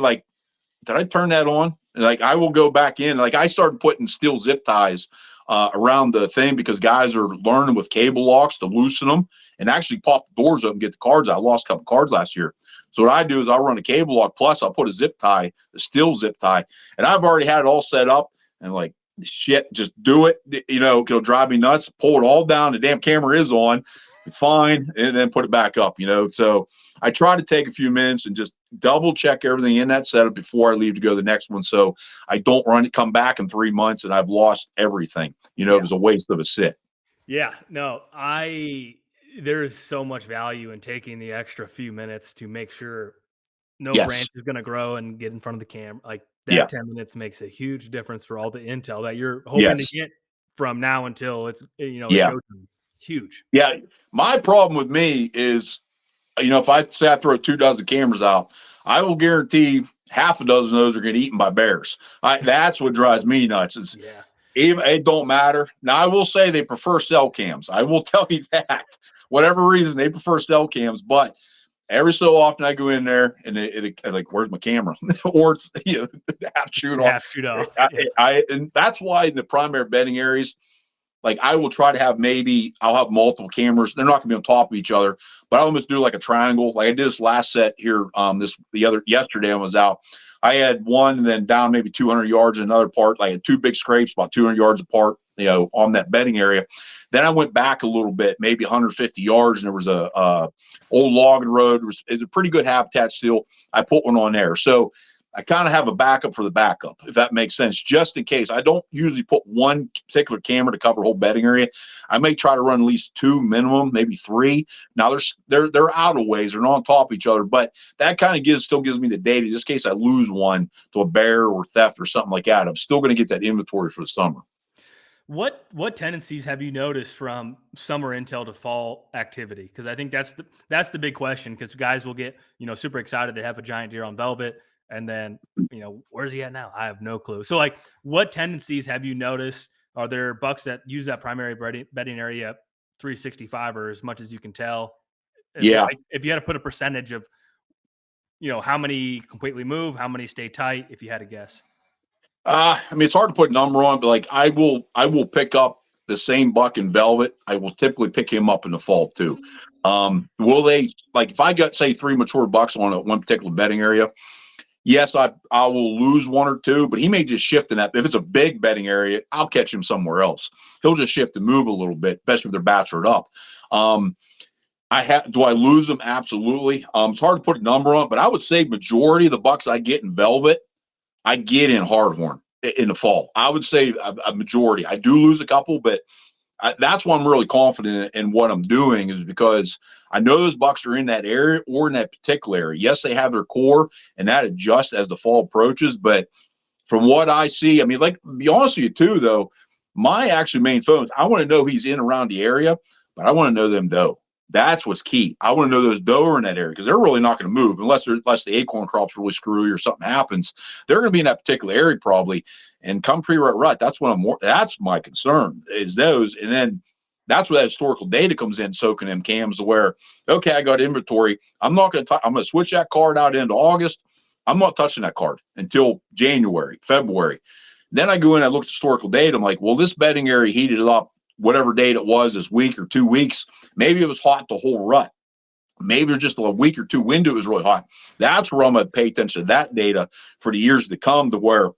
did I turn that on? I will go back in. I started putting steel zip ties around the thing because guys are learning with cable locks to loosen them and actually pop the doors up and get the cards out. I lost a couple cards last year. So what I do is I'll run a cable lock plus I'll put a zip tie, a steel zip tie, and I've already had it all set up and shit, just do it. It'll drive me nuts. Pull it all down. The damn camera is on. Fine. And then put it back up, So I try to take a few minutes and just double check everything in that setup before I leave to go to the next one. So I don't come back in 3 months and I've lost everything. It was a waste of a sit. Yeah. No, there's so much value in taking the extra few minutes to make sure no branch is going to grow and get in front of the camera. That 10 minutes makes a huge difference for all the intel that you're hoping to get from now until it's, showtime. Huge. Yeah. My problem with me is, if I say I throw 24 cameras out, I will guarantee half a dozen of those are getting eaten by bears. That's what drives me nuts. It don't matter. Now, I will say they prefer cell cams. I will tell you that. Whatever reason, they prefer cell cams, but every so often I go in there and I'm like, where's my camera? Or it's half shoot off. And that's why in the primary bedding areas, I will try to have I'll have multiple cameras. They're not gonna be on top of each other, but I'll almost do a triangle. I did this last set here. Yesterday I was out. I had one and then down maybe 200 yards in another part. I had two big scrapes about 200 yards apart, on that bedding area. Then I went back a little bit, maybe 150 yards, and there was a old logging road. It's a pretty good habitat still. I put one on there. So I kind of have a backup for the backup, if that makes sense, just in case. I don't usually put one particular camera to cover a whole bedding area. I may try to run at least 2 minimum, maybe 3. Now they're out of ways, they're not on top of each other, but that kind of still gives me the data just in case I lose one to a bear or theft or something like that. I'm still going to get that inventory for the summer. What tendencies have you noticed from summer intel to fall activity? Because I think that's the big question. Because guys will get super excited they have a giant deer on velvet. And then, where's he at now? I have no clue. So what tendencies have you noticed? Are there bucks that use that primary bedding area 365 or as much as you can tell? If you had to put a percentage of, how many completely move, how many stay tight, if you had to guess. It's hard to put a number on, but I will pick up the same buck in velvet. I will typically pick him up in the fall too. Will they, if I got, say, 3 mature bucks on one particular bedding area, yes, I will lose 1 or 2, but he may just shift in that. If it's a big bedding area, I'll catch him somewhere else. He'll just shift and move a little bit, especially if they're bachelor'd up. Do I lose them? Absolutely. It's hard to put a number on, but I would say majority of the bucks I get in velvet, I get in hardhorn in the fall. I would say a majority. I do lose a couple, but that's why I'm really confident in what I'm doing, is because I know those bucks are in that area or in that particular area. Yes, they have their core, and that adjusts as the fall approaches. But from what I see, to be honest with you too, though, my actually main focus, I want to know he's in around the area, but I want to know them doe. That's what's key. I want to know those doe are in that area because they're really not going to move unless the acorn crop's really screwy or something happens. They're going to be in that particular area probably. And come pre-rut, that's my concern is those. And then That's where that historical data comes in, soaking them cams to where, okay, I got inventory. I'm going to switch that card out into August. I'm not touching that card until January, February. Then I go in, I look at historical data. I'm like, well, this bedding area heated up whatever date it was this week or 2 weeks. Maybe it was hot the whole rut. Maybe there's just a week or two window it was really hot. That's where I'm going to pay attention to that data for the years to come, to where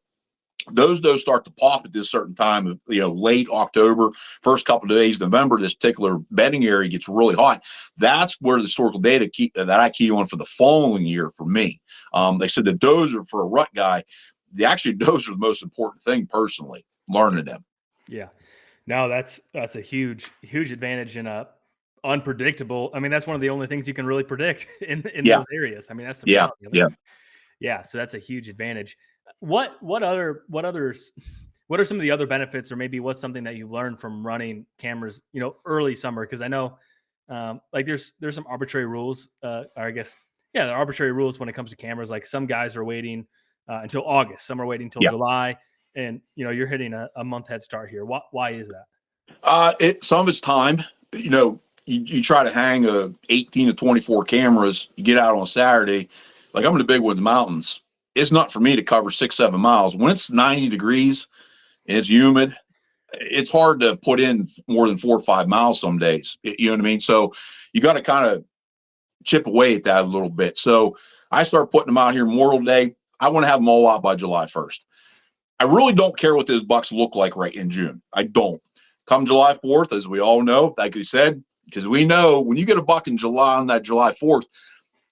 those start to pop at this certain time of, late October, first couple of days of November. This particular bedding area gets really hot. That's where the historical data that I key on for the following year for me. They said the does are for a rut guy. Those are the most important thing personally, learning them. Yeah, no, that's a huge advantage in a unpredictable. I mean, that's one of the only things you can really predict in those areas. I mean, that's the reality of it. Yeah. So that's a huge advantage. What are some of the other benefits, or maybe what's something that you've learned from running cameras, early summer? Because I know, there's some arbitrary rules, or I guess, there are arbitrary rules when it comes to cameras. Like some guys are waiting until August, some are waiting until July, and you're hitting a month head start here. Why is that? Some of it's time. You try to hang 18 to 24 cameras. You get out on Saturday, like I'm in the Big Woods Mountains. It's not for me to cover 6-7 miles. When it's 90 degrees and it's humid, it's hard to put in more than 4 or 5 miles some days. You know what I mean? So you got to kind of chip away at that a little bit. So I start putting them out here Memorial Day. I want to have them all out by July 1st. I really don't care what those bucks look like right in June. I don't. Come July 4th, as we all know, like we said, because we know when you get a buck in July on that July 4th,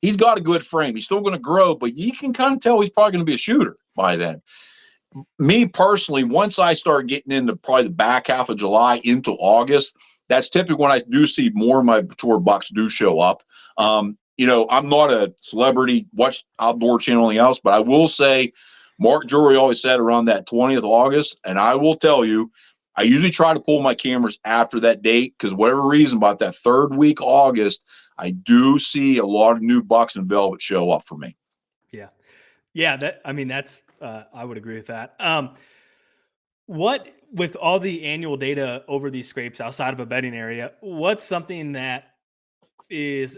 he's got a good frame. He's still going to grow, but you can kind of tell he's probably going to be a shooter by then. Me personally, once I start getting into probably the back half of July into August, that's typically when I do see more of my mature bucks do show up. I'm not a celebrity, watch Outdoor Channel, anything else, but I will say Mark Drury always said around that 20th of August, and I will tell you, I usually try to pull my cameras after that date because whatever reason, about that third week August, I do see a lot of new bucks and velvet show up for me. Yeah. That's I would agree with that. What, with all the annual data over these scrapes outside of a bedding area, what's something that is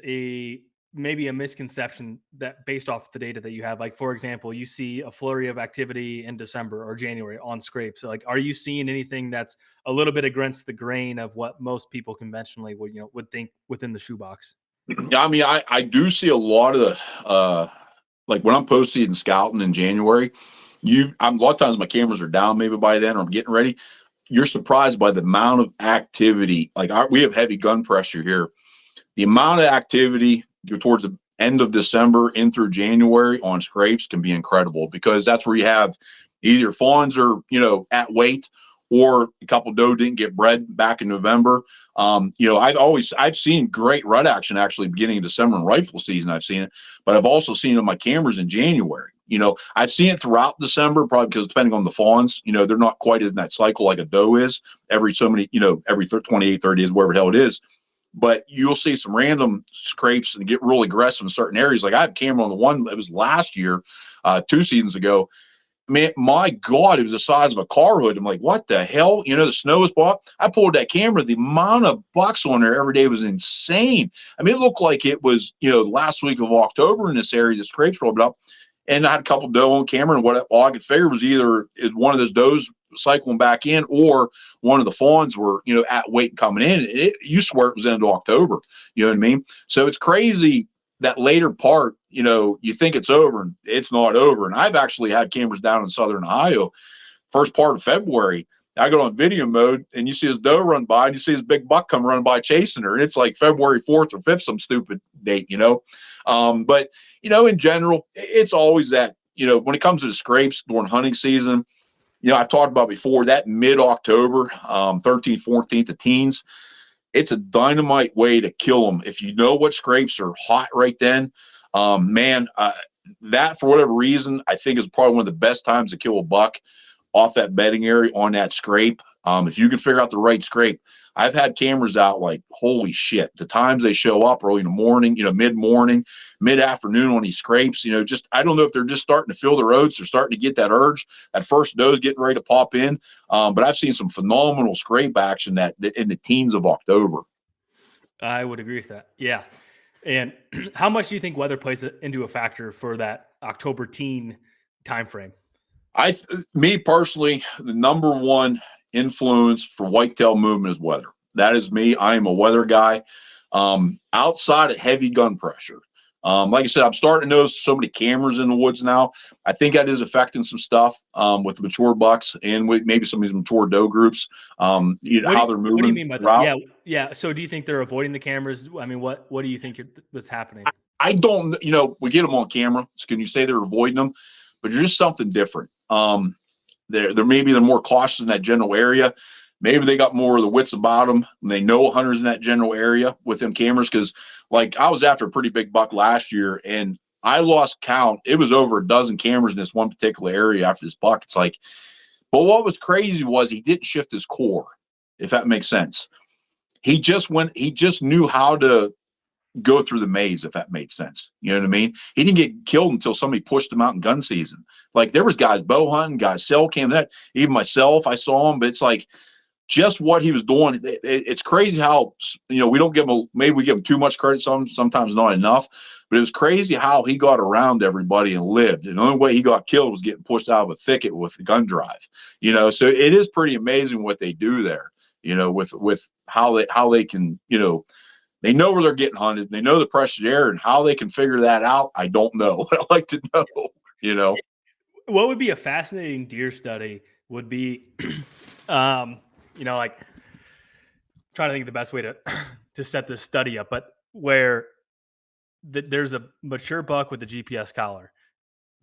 maybe a misconception that based off the data that you have? Like, for example, you see a flurry of activity in December or January on scrapes. So, like, are you seeing anything that's a little bit against the grain of what most people conventionally would think within the shoebox? Yeah, I mean, I do see a lot of the like when I'm post-season scouting in January, a lot of times my cameras are down maybe by then, or I'm getting ready. You're surprised by the amount of activity. Like we have heavy gun pressure here. The amount of activity towards the end of December in through January on scrapes can be incredible, because that's where you have either fawns are, at weight, or a couple doe didn't get bred back in November. I've seen great rut action actually beginning of December in rifle season. I've seen it, but I've also seen it on my cameras in January. I've seen it throughout December, probably because depending on the fawns, they're not quite in that cycle like a doe is every so many, every 28, 30 days, wherever the hell it is. But you'll see some random scrapes and get really aggressive in certain areas. Like I have a camera on the one that was last year, 2 seasons ago. Man, my God, it was the size of a car hood. I'm like, what the hell? The snow was bought. I pulled that camera. The amount of bucks on there every day was insane. I mean, it looked like it was, last week of October in this area, the scrapes rolled up. And I had a couple doe on camera, and all I could figure was either one of those does cycling back in, or one of the fawns were, at weight and coming in. You swear it was into October. You know what I mean? So it's crazy that later part, you think it's over, and it's not over. And I've actually had cameras down in Southern Ohio, first part of February. I go on video mode, and you see his doe run by, and you see his big buck come running by chasing her. And it's like February 4th or 5th, some stupid date, But, in general, it's always that, when it comes to the scrapes during hunting season, I've talked about before that mid-October, 13th, 14th, the teens, it's a dynamite way to kill them. If you know what scrapes are hot right then, that for whatever reason, I think is probably one of the best times to kill a buck off that bedding area on that scrape. If you can figure out the right scrape, I've had cameras out like, holy shit, the times they show up early in the morning, mid-morning, mid-afternoon on these scrapes, just, I don't know if they're just starting to feel their oats. They're starting to get that urge, that first doe's getting ready to pop in. But I've seen some phenomenal scrape action that in the teens of October. I would agree with that. Yeah. And how much do you think weather plays into a factor for that October teen timeframe? Me personally, the number one influence for whitetail movement is weather. That is me. I am a weather guy. Outside of heavy gun pressure, like I said, I'm starting to notice so many cameras in the woods now. I think that is affecting some stuff with the mature bucks and with maybe some of these mature doe groups. How they're moving. What do you mean by that? Yeah. So do you think they're avoiding the cameras? I mean, what do you think that's happening? I don't. We get them on camera. So can you say they're avoiding them? But there's just something different. They're more cautious in that general area. Maybe they got more of the wits about them. And they know hunters in that general area with them cameras. Because, like, I was after a pretty big buck last year, and I lost count. It was over a dozen cameras in this one particular area after this buck. It's like, but what was crazy was he didn't shift his core, if that makes sense. He just knew how to go through the maze, if that made sense. You know what I mean? He didn't get killed until somebody pushed him out in gun season. Like, there was guys bow hunting, guys cell cam, that even myself, I saw him, but it's like just what he was doing. It's crazy how, we don't give him, maybe we give him too much credit, sometimes not enough, but it was crazy how he got around everybody and lived. And the only way he got killed was getting pushed out of a thicket with the gun drive, so it is pretty amazing what they do there, with how they can, they know where they're getting hunted. They know the pressured air, and how they can figure that out, I don't know. I'd like to know. What would be a fascinating deer study would be, like, trying to think of the best way to set this study up, but where there's a mature buck with a GPS collar.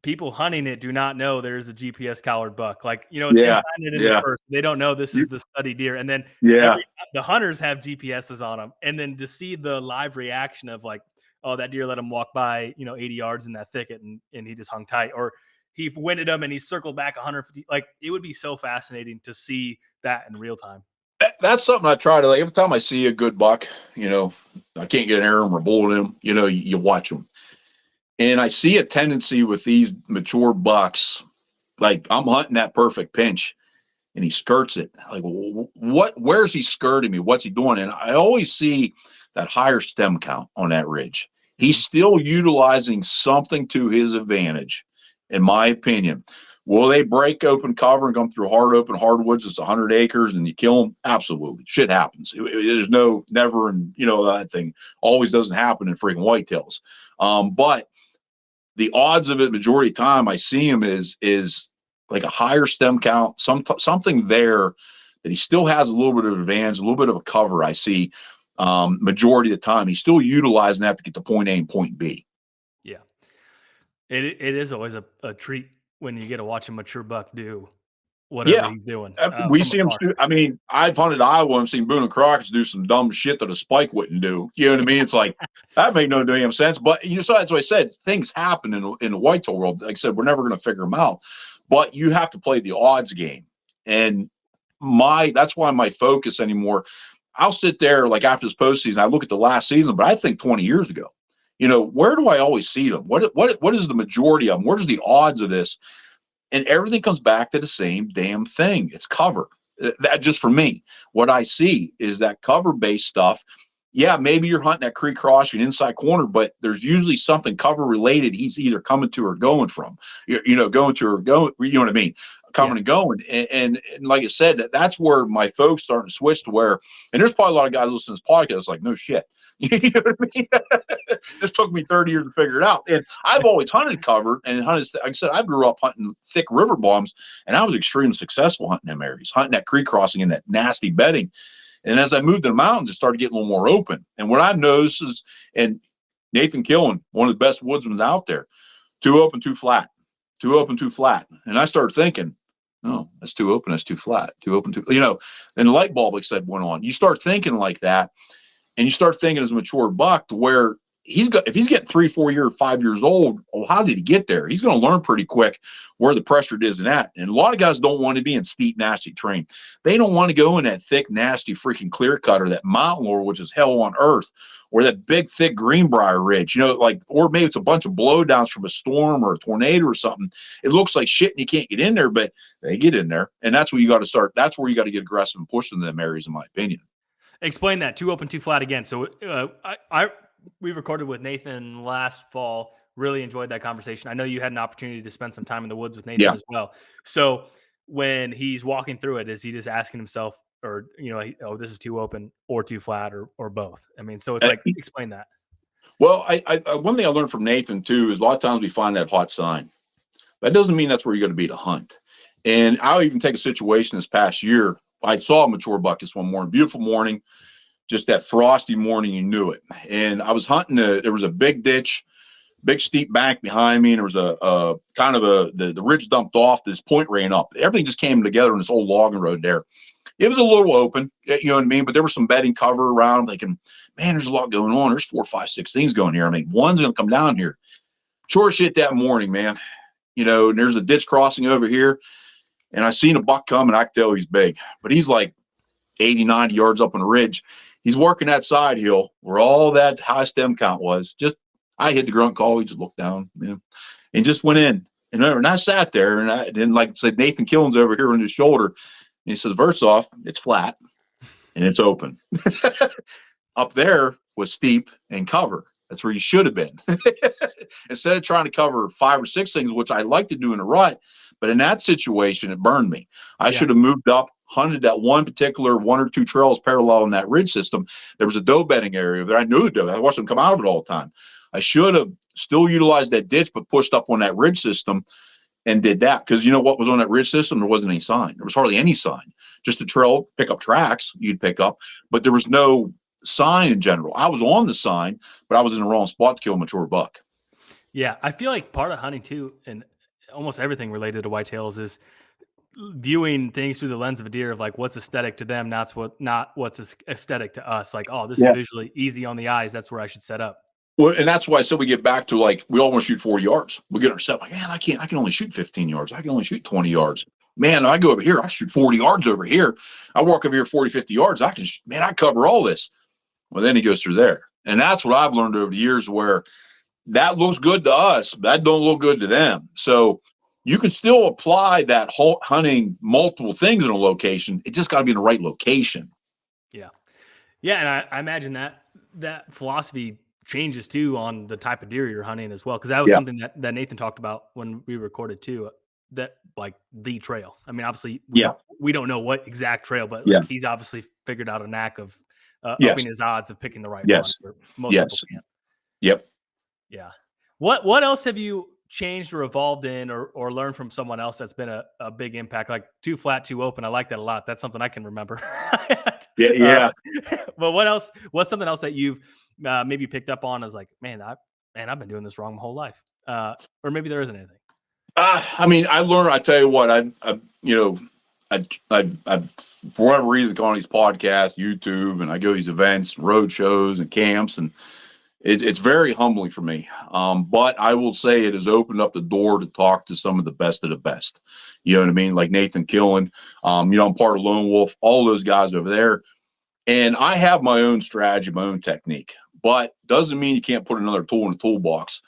People hunting it do not know there's a GPS collared buck. Like, it's first. They don't know this is the study deer. And then the hunters have GPSs on them. And then to see the live reaction of like, oh, that deer let him walk by, 80 yards in that thicket and he just hung tight. Or he winded him and he circled back 150. Like, it would be so fascinating to see that in real time. That's something I try to, like, every time I see a good buck, I can't get an arrow or bullet in him, you watch them. And I see a tendency with these mature bucks, like, I'm hunting that perfect pinch and he skirts it. Like, where's he skirting me? What's he doing? And I always see that higher stem count on that ridge. He's still utilizing something to his advantage, in my opinion. Will they break open cover and come through open hardwoods? It's 100 acres and you kill them? Absolutely. Shit happens. There's never, and that thing always doesn't happen in freaking whitetails. But the odds of it, majority of the time I see him is like a higher stem count, something there that he still has a little bit of advantage, a little bit of a cover. I see majority of the time he's still utilizing that to get to point A and point B. Yeah. It is always a treat when you get to watch a mature buck do whatever he's doing. We see him. I've hunted Iowa and seen Boone and Crockett's do some dumb shit that a spike wouldn't do. You know what I mean? It's like, that made no damn sense. But so that's what I said. Things happen in the whitetail world. Like I said, we're never going to figure them out. But you have to play the odds game. And that's why my focus anymore. I'll sit there like after this postseason, I look at the last season, but I think 20 years ago. Where do I always see them? What is the majority of them? Where's the odds of this? And everything comes back to the same damn thing. It's cover. That just for me, what I see is that cover-based stuff. Yeah, maybe you're hunting that creek crossing inside corner, but there's usually something cover related he's either coming to or going from. Going to or going. You know what I mean? Coming and going. And like I said, that's where my folks starting to switch to where. And there's probably a lot of guys listening to this podcast like, no shit. You know what I mean? This took me 30 years to figure it out. And I've always hunted cover and hunted, like I said, I grew up hunting thick river bombs, and I was extremely successful hunting them areas, hunting that creek crossing in that nasty bedding. And as I moved to the mountains, it started getting a little more open. And what I've noticed is, and Nathan Killen, one of the best woodsmen out there, too open, too flat, too open, too flat. And I started thinking, oh, that's too open, that's too flat, too open, too, and the light bulb, like I said, went on. You start thinking like that. And you start thinking as a mature buck to where if he's getting 3, 4 years, 5 years old, well, how did he get there? He's going to learn pretty quick where the pressure isn't at. And a lot of guys don't want to be in steep, nasty terrain. They don't want to go in that thick, nasty, freaking clear cut, or that mountain lure, which is hell on earth, or that big, thick Greenbrier ridge, or maybe it's a bunch of blowdowns from a storm or a tornado or something. It looks like shit and you can't get in there, but they get in there. And that's where you got to start. That's where you got to get aggressive and push in them areas, in my opinion. Explain that. Too open, too flat again. So we recorded with Nathan last fall. Really enjoyed that conversation. I know you had an opportunity to spend some time in the woods with Nathan as well. So when he's walking through it, is he just asking himself, or, this is too open or too flat, or both? I mean, so it's like, explain that. Well, I one thing I learned from Nathan too is a lot of times we find that hot sign. That doesn't mean that's where you're going to be to hunt. And I'll even take a situation this past year. I saw a mature buck this one morning, beautiful morning, just that frosty morning, you knew it. And I was hunting, there was a big ditch, big steep bank behind me, and there was a kind of the ridge dumped off, this point ran up. Everything just came together in this old logging road there. It was a little open, you know what I mean? But there was some bedding cover around. I'm thinking, man, there's a lot going on. There's 4, 5, 6 things going here. I mean, one's going to come down here. Sure shit that morning, man. And there's a ditch crossing over here. And I seen a buck come, and I could tell he's big. But he's like 80, 90 yards up on the ridge. He's working that side hill where all that high stem count was. I hit the grunt call. He just looked down, and just went in. And I sat there, and then, like I said, Nathan Killen's over here on his shoulder. And he says, first off, it's flat and it's open. Up there was steep and cover. That's where you should have been. Instead of trying to cover 5 or 6 things, which I like to do in a rut, but in that situation, it burned me. I should have moved up, hunted that one particular 1 or 2 trails parallel in that ridge system. There was a doe bedding area there. I knew the doe. I watched them come out of it all the time. I should have still utilized that ditch, but pushed up on that ridge system and did that. Because you know what was on that ridge system? There wasn't any sign. There was hardly any sign. Just a trail, pick up tracks you'd pick up, but there was no sign in general. I was on the sign, but I was in the wrong spot to kill a mature buck. Yeah, I feel like part of hunting too, and almost everything related to whitetails, is viewing things through the lens of a deer of like what's aesthetic to them, not what's aesthetic to us. Like, oh, this is visually easy on the eyes. That's where I should set up. Well, and that's why I said we get back to, like, we all want to shoot 40 yards. We get ourselves like, man, I can only shoot 15 yards. I can only shoot 20 yards. Man, I go over here, I shoot 40 yards over here. I walk over here 40, 50 yards. I cover all this. Well, then he goes through there. And that's what I've learned over the years, where that looks good to us, but that don't look good to them. So you can still apply that whole hunting multiple things in a location. It just got to be in the right location. Yeah. Yeah. And I imagine that philosophy changes too on the type of deer you're hunting as well. Cause that was something that Nathan talked about when we recorded too, that like the trail. I mean, obviously we don't know what exact trail, but like, he's obviously figured out a knack of upping his odds of picking the right one. Most people can't. Yep. Yeah. What else have you changed or evolved in or learned from someone else that's been a big impact? Like too flat, too open. I like that a lot. That's something I can remember. But what's something else that you've maybe picked up on as like, man, I've been doing this wrong my whole life. Or maybe there isn't anything. I mean, I learned, I tell you what, I for whatever reason, go on these podcasts, YouTube, and I go to these events, road shows and camps, and it's very humbling for me. But I will say it has opened up the door to talk to some of the best of the best. You know what I mean? Like Nathan Killen, I'm part of Lone Wolf, all those guys over there. And I have my own strategy, my own technique, but doesn't mean you can't put another tool in the toolbox.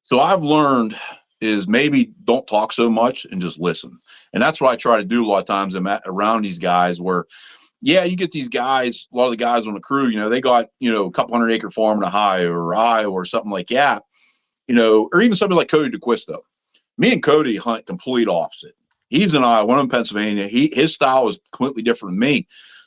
So I've learned is maybe don't talk so much and just listen. And that's what I try to do a lot of times. I'm around these guys where, you get these guys, a lot of the guys on the crew, they got, a couple 100-acre farm in Ohio or something like that, or even somebody like Cody DeQuisto. Me and Cody hunt complete opposite. He's in Iowa, I'm in Pennsylvania. His style is completely different than me.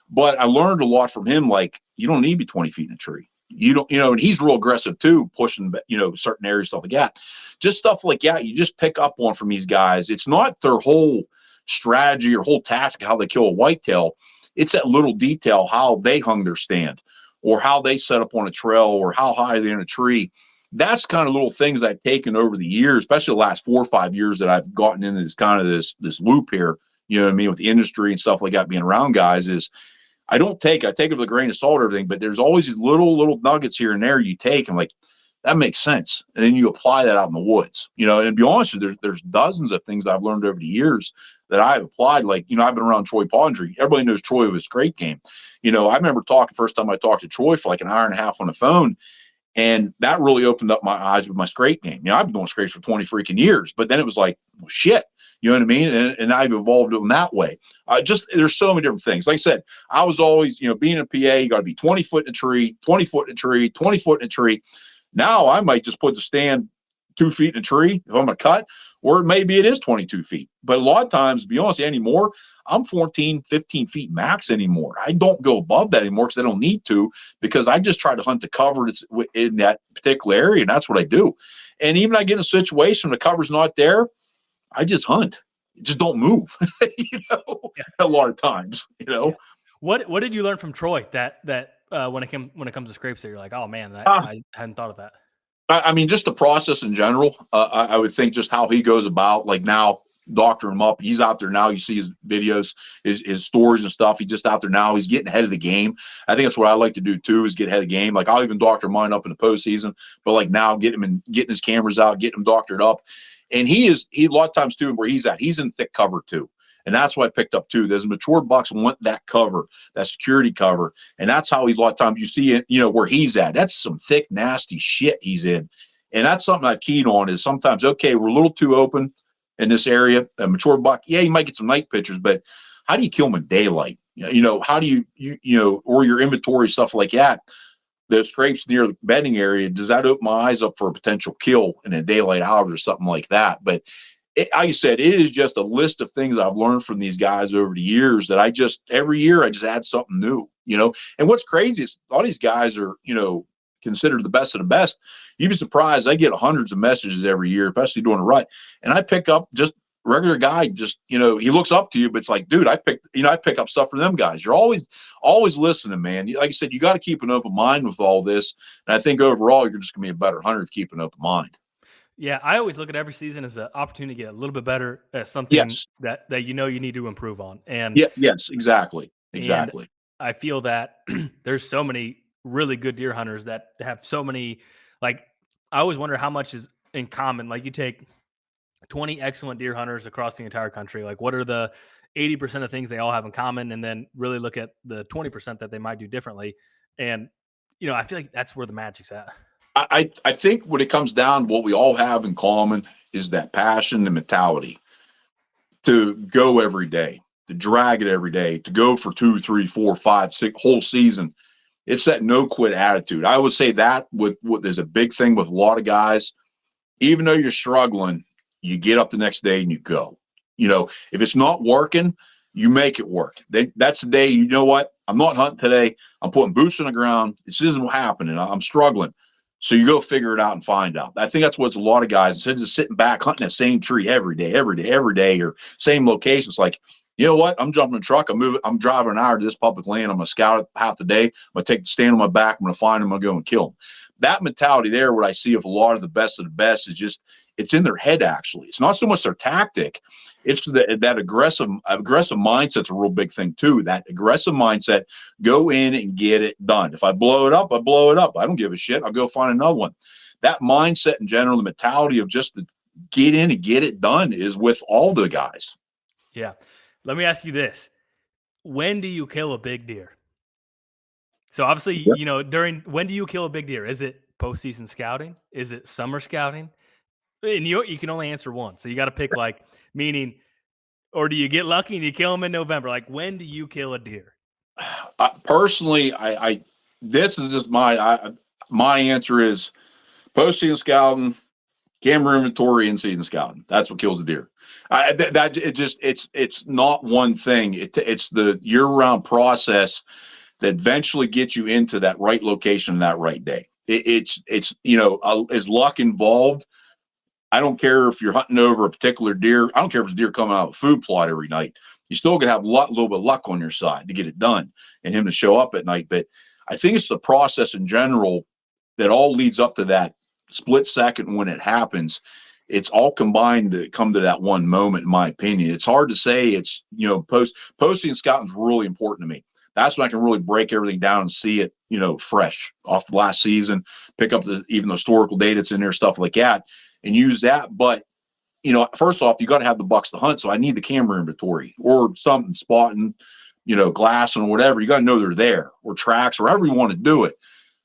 But I learned a lot from him. Like, you don't need to be 20 feet in a tree. You don't, and he's real aggressive too, pushing, certain areas, stuff like that. Just stuff like that, you just pick up on from these guys. It's not their whole strategy or whole tactic, how they kill a whitetail. It's that little detail, how they hung their stand or how they set up on a trail or how high they're in a tree. That's kind of little things I've taken over the years, especially the last 4 or 5 years that I've gotten into this kind of this loop here, you know what I mean, with the industry and stuff like that, being around guys is, I take it with a grain of salt, everything, but there's always these little nuggets here and there you take. I'm like, that makes sense. And then you apply that out in the woods, and to be honest with you, there's dozens of things I've learned over the years that I've applied. Like, I've been around Troy Pondry. Everybody knows Troy with his scrape game. I remember first time I talked to Troy for like an hour and a half on the phone. And that really opened up my eyes with my scrape game. I've been doing scrapes for 20 freaking years, but then it was like, well, shit, you know what I mean? And I've evolved in that way. There's so many different things. Like I said, I was always, being a PA, you got to be 20 foot in a tree, 20 foot in a tree, 20 foot in a tree. Now I might just put the stand 2 feet in a tree if I'm going to cut, or maybe it is 22 feet. But a lot of times, to be honest, anymore, I'm 14, 15 feet max anymore. I don't go above that anymore because I don't need to, because I just try to hunt the cover that's in that particular area, and that's what I do. And even I get in a situation, the cover's not there, I just hunt. Just don't move, a lot of times, Yeah. What did you learn from Troy that when it comes to scrapes that you're like, oh man, I hadn't thought of that? I mean, just the process in general. I would think just how he goes about, like now, doctor him up. He's out there now. You see his videos, his stories and stuff. He's just out there now. He's getting ahead of the game. I think that's what I like to do too, is get ahead of the game. Like, I'll even doctor mine up in the postseason, but like now getting his cameras out, getting him doctored up. And he a lot of times too, where he's at, he's in thick cover too. And that's what I picked up too. There's mature bucks want that cover, that security cover. And that's how a lot of times you see it, where he's at. That's some thick, nasty shit he's in. And that's something I've keyed on, is sometimes, okay, we're a little too open in this area. A mature buck, yeah, you might get some night pictures, but how do you kill them in daylight? How do you or your inventory, stuff like that, the scrapes near the bedding area, does that open my eyes up for a potential kill in a daylight hours or something like that? But like I said, it is just a list of things I've learned from these guys over the years that every year I just add something new, And what's crazy is a lot of these guys are, considered the best of the best. You'd be surprised. I get hundreds of messages every year, especially doing a rut. And I pick up just regular guy, just, he looks up to you, but it's like, dude, I pick up stuff from them guys. You're always listening, man. Like I said, you got to keep an open mind with all this. And I think overall, you're just going to be a better hunter if you keep an open mind. Yeah, I always look at every season as an opportunity to get a little bit better at something that you need to improve on. And yes, exactly. And I feel that there's so many really good deer hunters that have so many, like, I always wonder how much is in common. Like, you take 20 excellent deer hunters across the entire country. Like, what are the 80% of things they all have in common? And then really look at the 20% that they might do differently. And, I feel like that's where the magic's at. I think when it comes down, what we all have in common is that passion and mentality to go every day, to drag it every day, to go for 2, 3, 4, 5, 6 whole season. It's that no quit attitude. I would say that with there's a big thing with a lot of guys. Even though you're struggling, you get up the next day and you go. If it's not working, you make it work. That's the day, you know what? I'm not hunting today. I'm putting boots on the ground. This isn't happening. I'm struggling. So you go figure it out and find out. I think that's what's a lot of guys, instead of just sitting back hunting the same tree every day, or same location. It's like, you know what? I'm jumping in a truck. I'm driving an hour to this public land. I'm going to scout it half the day. I'm going to take the stand on my back. I'm going to find them. I'm going to go and kill them. That mentality there, what I see of a lot of the best is just, it's in their head, actually. It's not so much their tactic. It's that aggressive mindset's a real big thing too. That aggressive mindset, go in and get it done. If I blow it up, I blow it up. I don't give a shit. I'll go find another one. That mindset in general, the mentality of just to get in and get it done, is with all the guys. Yeah. Let me ask you this. When do you kill a big deer? So obviously, when do you kill a big deer? Is it postseason scouting? Is it summer scouting? And you can only answer one. So you got to pick, like, meaning, or do you get lucky and you kill them in November? Like, when do you kill a deer? Personally, this is just my answer is postseason scouting, camera inventory, and season scouting. That's what kills the deer. It's not one thing. It's the year-round process that eventually gets you into that right location that right day. Is luck involved? I don't care if you're hunting over a particular deer. I don't care if it's a deer coming out of a food plot every night. You still got to have a little bit of luck on your side to get it done and him to show up at night. But I think it's the process in general that all leads up to that split second when it happens. It's all combined to come to that one moment, in my opinion. It's hard to say. It's, posting and scouting is really important to me. That's when I can really break everything down and see it, fresh off the last season, pick up even the historical data that's in there, stuff like that, and use that. But, first off, you got to have the bucks to hunt. So I need the camera inventory or something spotting, glass and whatever. You got to know they're there, or tracks, or however you want to do it.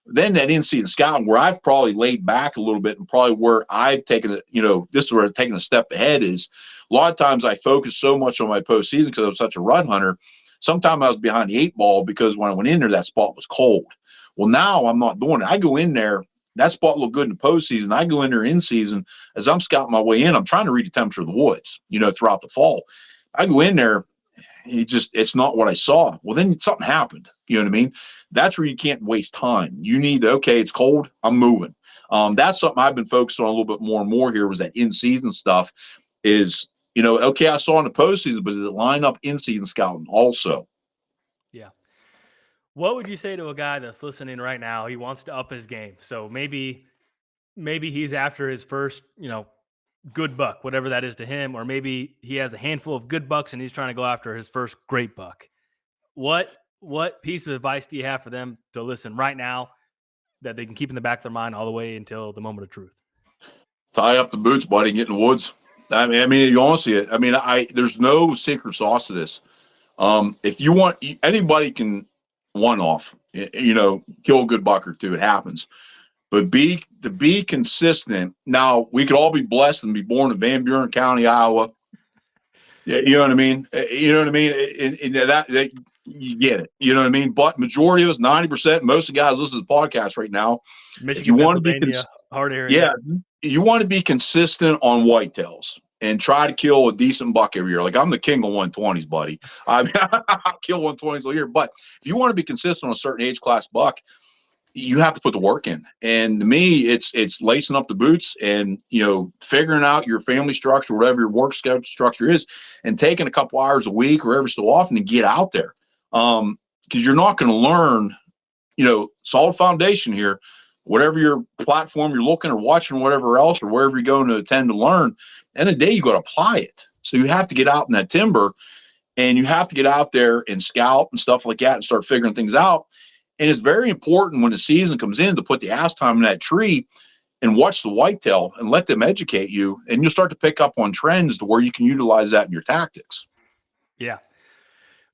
Then that in-season scouting, where I've probably laid back a little bit, and probably where I've taken it, this is where I've taken a step ahead, is a lot of times I focus so much on my postseason because I'm such a rut hunter. Sometimes I was behind the 8 ball because when I went in there, that spot was cold. Well, now I'm not doing it. I go in there, that spot looked good in the postseason. I go in there in season. As I'm scouting my way in, I'm trying to read the temperature of the woods, throughout the fall. I go in there, it's not what I saw. Well, then something happened. You know what I mean? That's where you can't waste time. You need, okay, it's cold, I'm moving. That's something I've been focused on a little bit more and more here, was that in-season stuff is, okay, I saw in the postseason, but does it line up in-season scouting also? Yeah. What would you say to a guy that's listening right now? He wants to up his game. So maybe he's after his first, good buck, whatever that is to him, or maybe he has a handful of good bucks and he's trying to go after his first great buck. What piece of advice do you have for them to listen right now that they can keep in the back of their mind all the way until the moment of truth? Tie up the boots, buddy, and get in the woods. I mean, you honestly, there's no secret sauce to this. If you want, anybody can one-off, kill a good buck or two. It happens. But to be consistent. Now, we could all be blessed and be born in Van Buren County, Iowa. Yeah, you know what I mean? And that you get it. You know what I mean? But majority of us, 90%, most of the guys listening to the podcast right now, Michigan, Pennsylvania, hard areas. Yeah, you want to be consistent on whitetails and try to kill a decent buck every year. Like, I'm the king of 120s, buddy. I kill 120s a year. But if you want to be consistent on a certain age class buck, you have to put the work in. And to me, it's lacing up the boots and, figuring out your family structure, whatever your work schedule structure is, and taking a couple hours a week or every so often to get out there. Because you're not going to learn, solid foundation here, whatever your platform you're looking or watching, whatever else, or wherever you're going to attend to learn. And the day you got to apply it. So you have to get out in that timber, and you have to get out there and scout and stuff like that and start figuring things out. And it's very important when the season comes in to put the ass time in that tree and watch the whitetail and let them educate you. And you'll start to pick up on trends to where you can utilize that in your tactics. Yeah.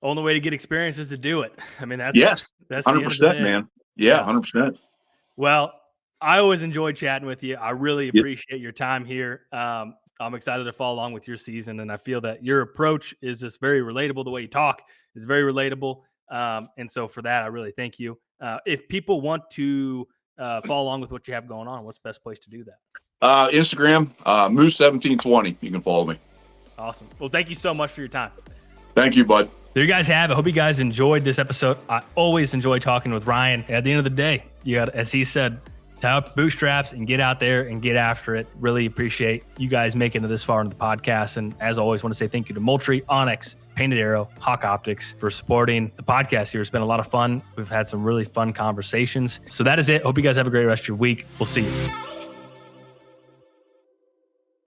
Only way to get experience is to do it. I mean, that's 100%, man. Yeah, 100%. Well, I always enjoyed chatting with you. I really appreciate your time here. I'm excited to follow along with your season. And I feel that your approach is just very relatable. The way you talk is very relatable. And so for that, I really thank you. If people want to follow along with what you have going on, what's the best place to do that? Instagram, Moose1720. You can follow me. Awesome. Well, thank you so much for your time. Thank you, bud. There you guys have it. I hope you guys enjoyed this episode. I always enjoy talking with Ryan. At the end of the day, you got, as he said, tie up bootstraps and get out there and get after it. Really appreciate you guys making it this far into the podcast. And as always, want to say thank you to Moultrie, Onyx, Painted Arrow, Hawk Optics for supporting the podcast here. It's been a lot of fun. We've had some really fun conversations. So that is it. Hope you guys have a great rest of your week. We'll see you.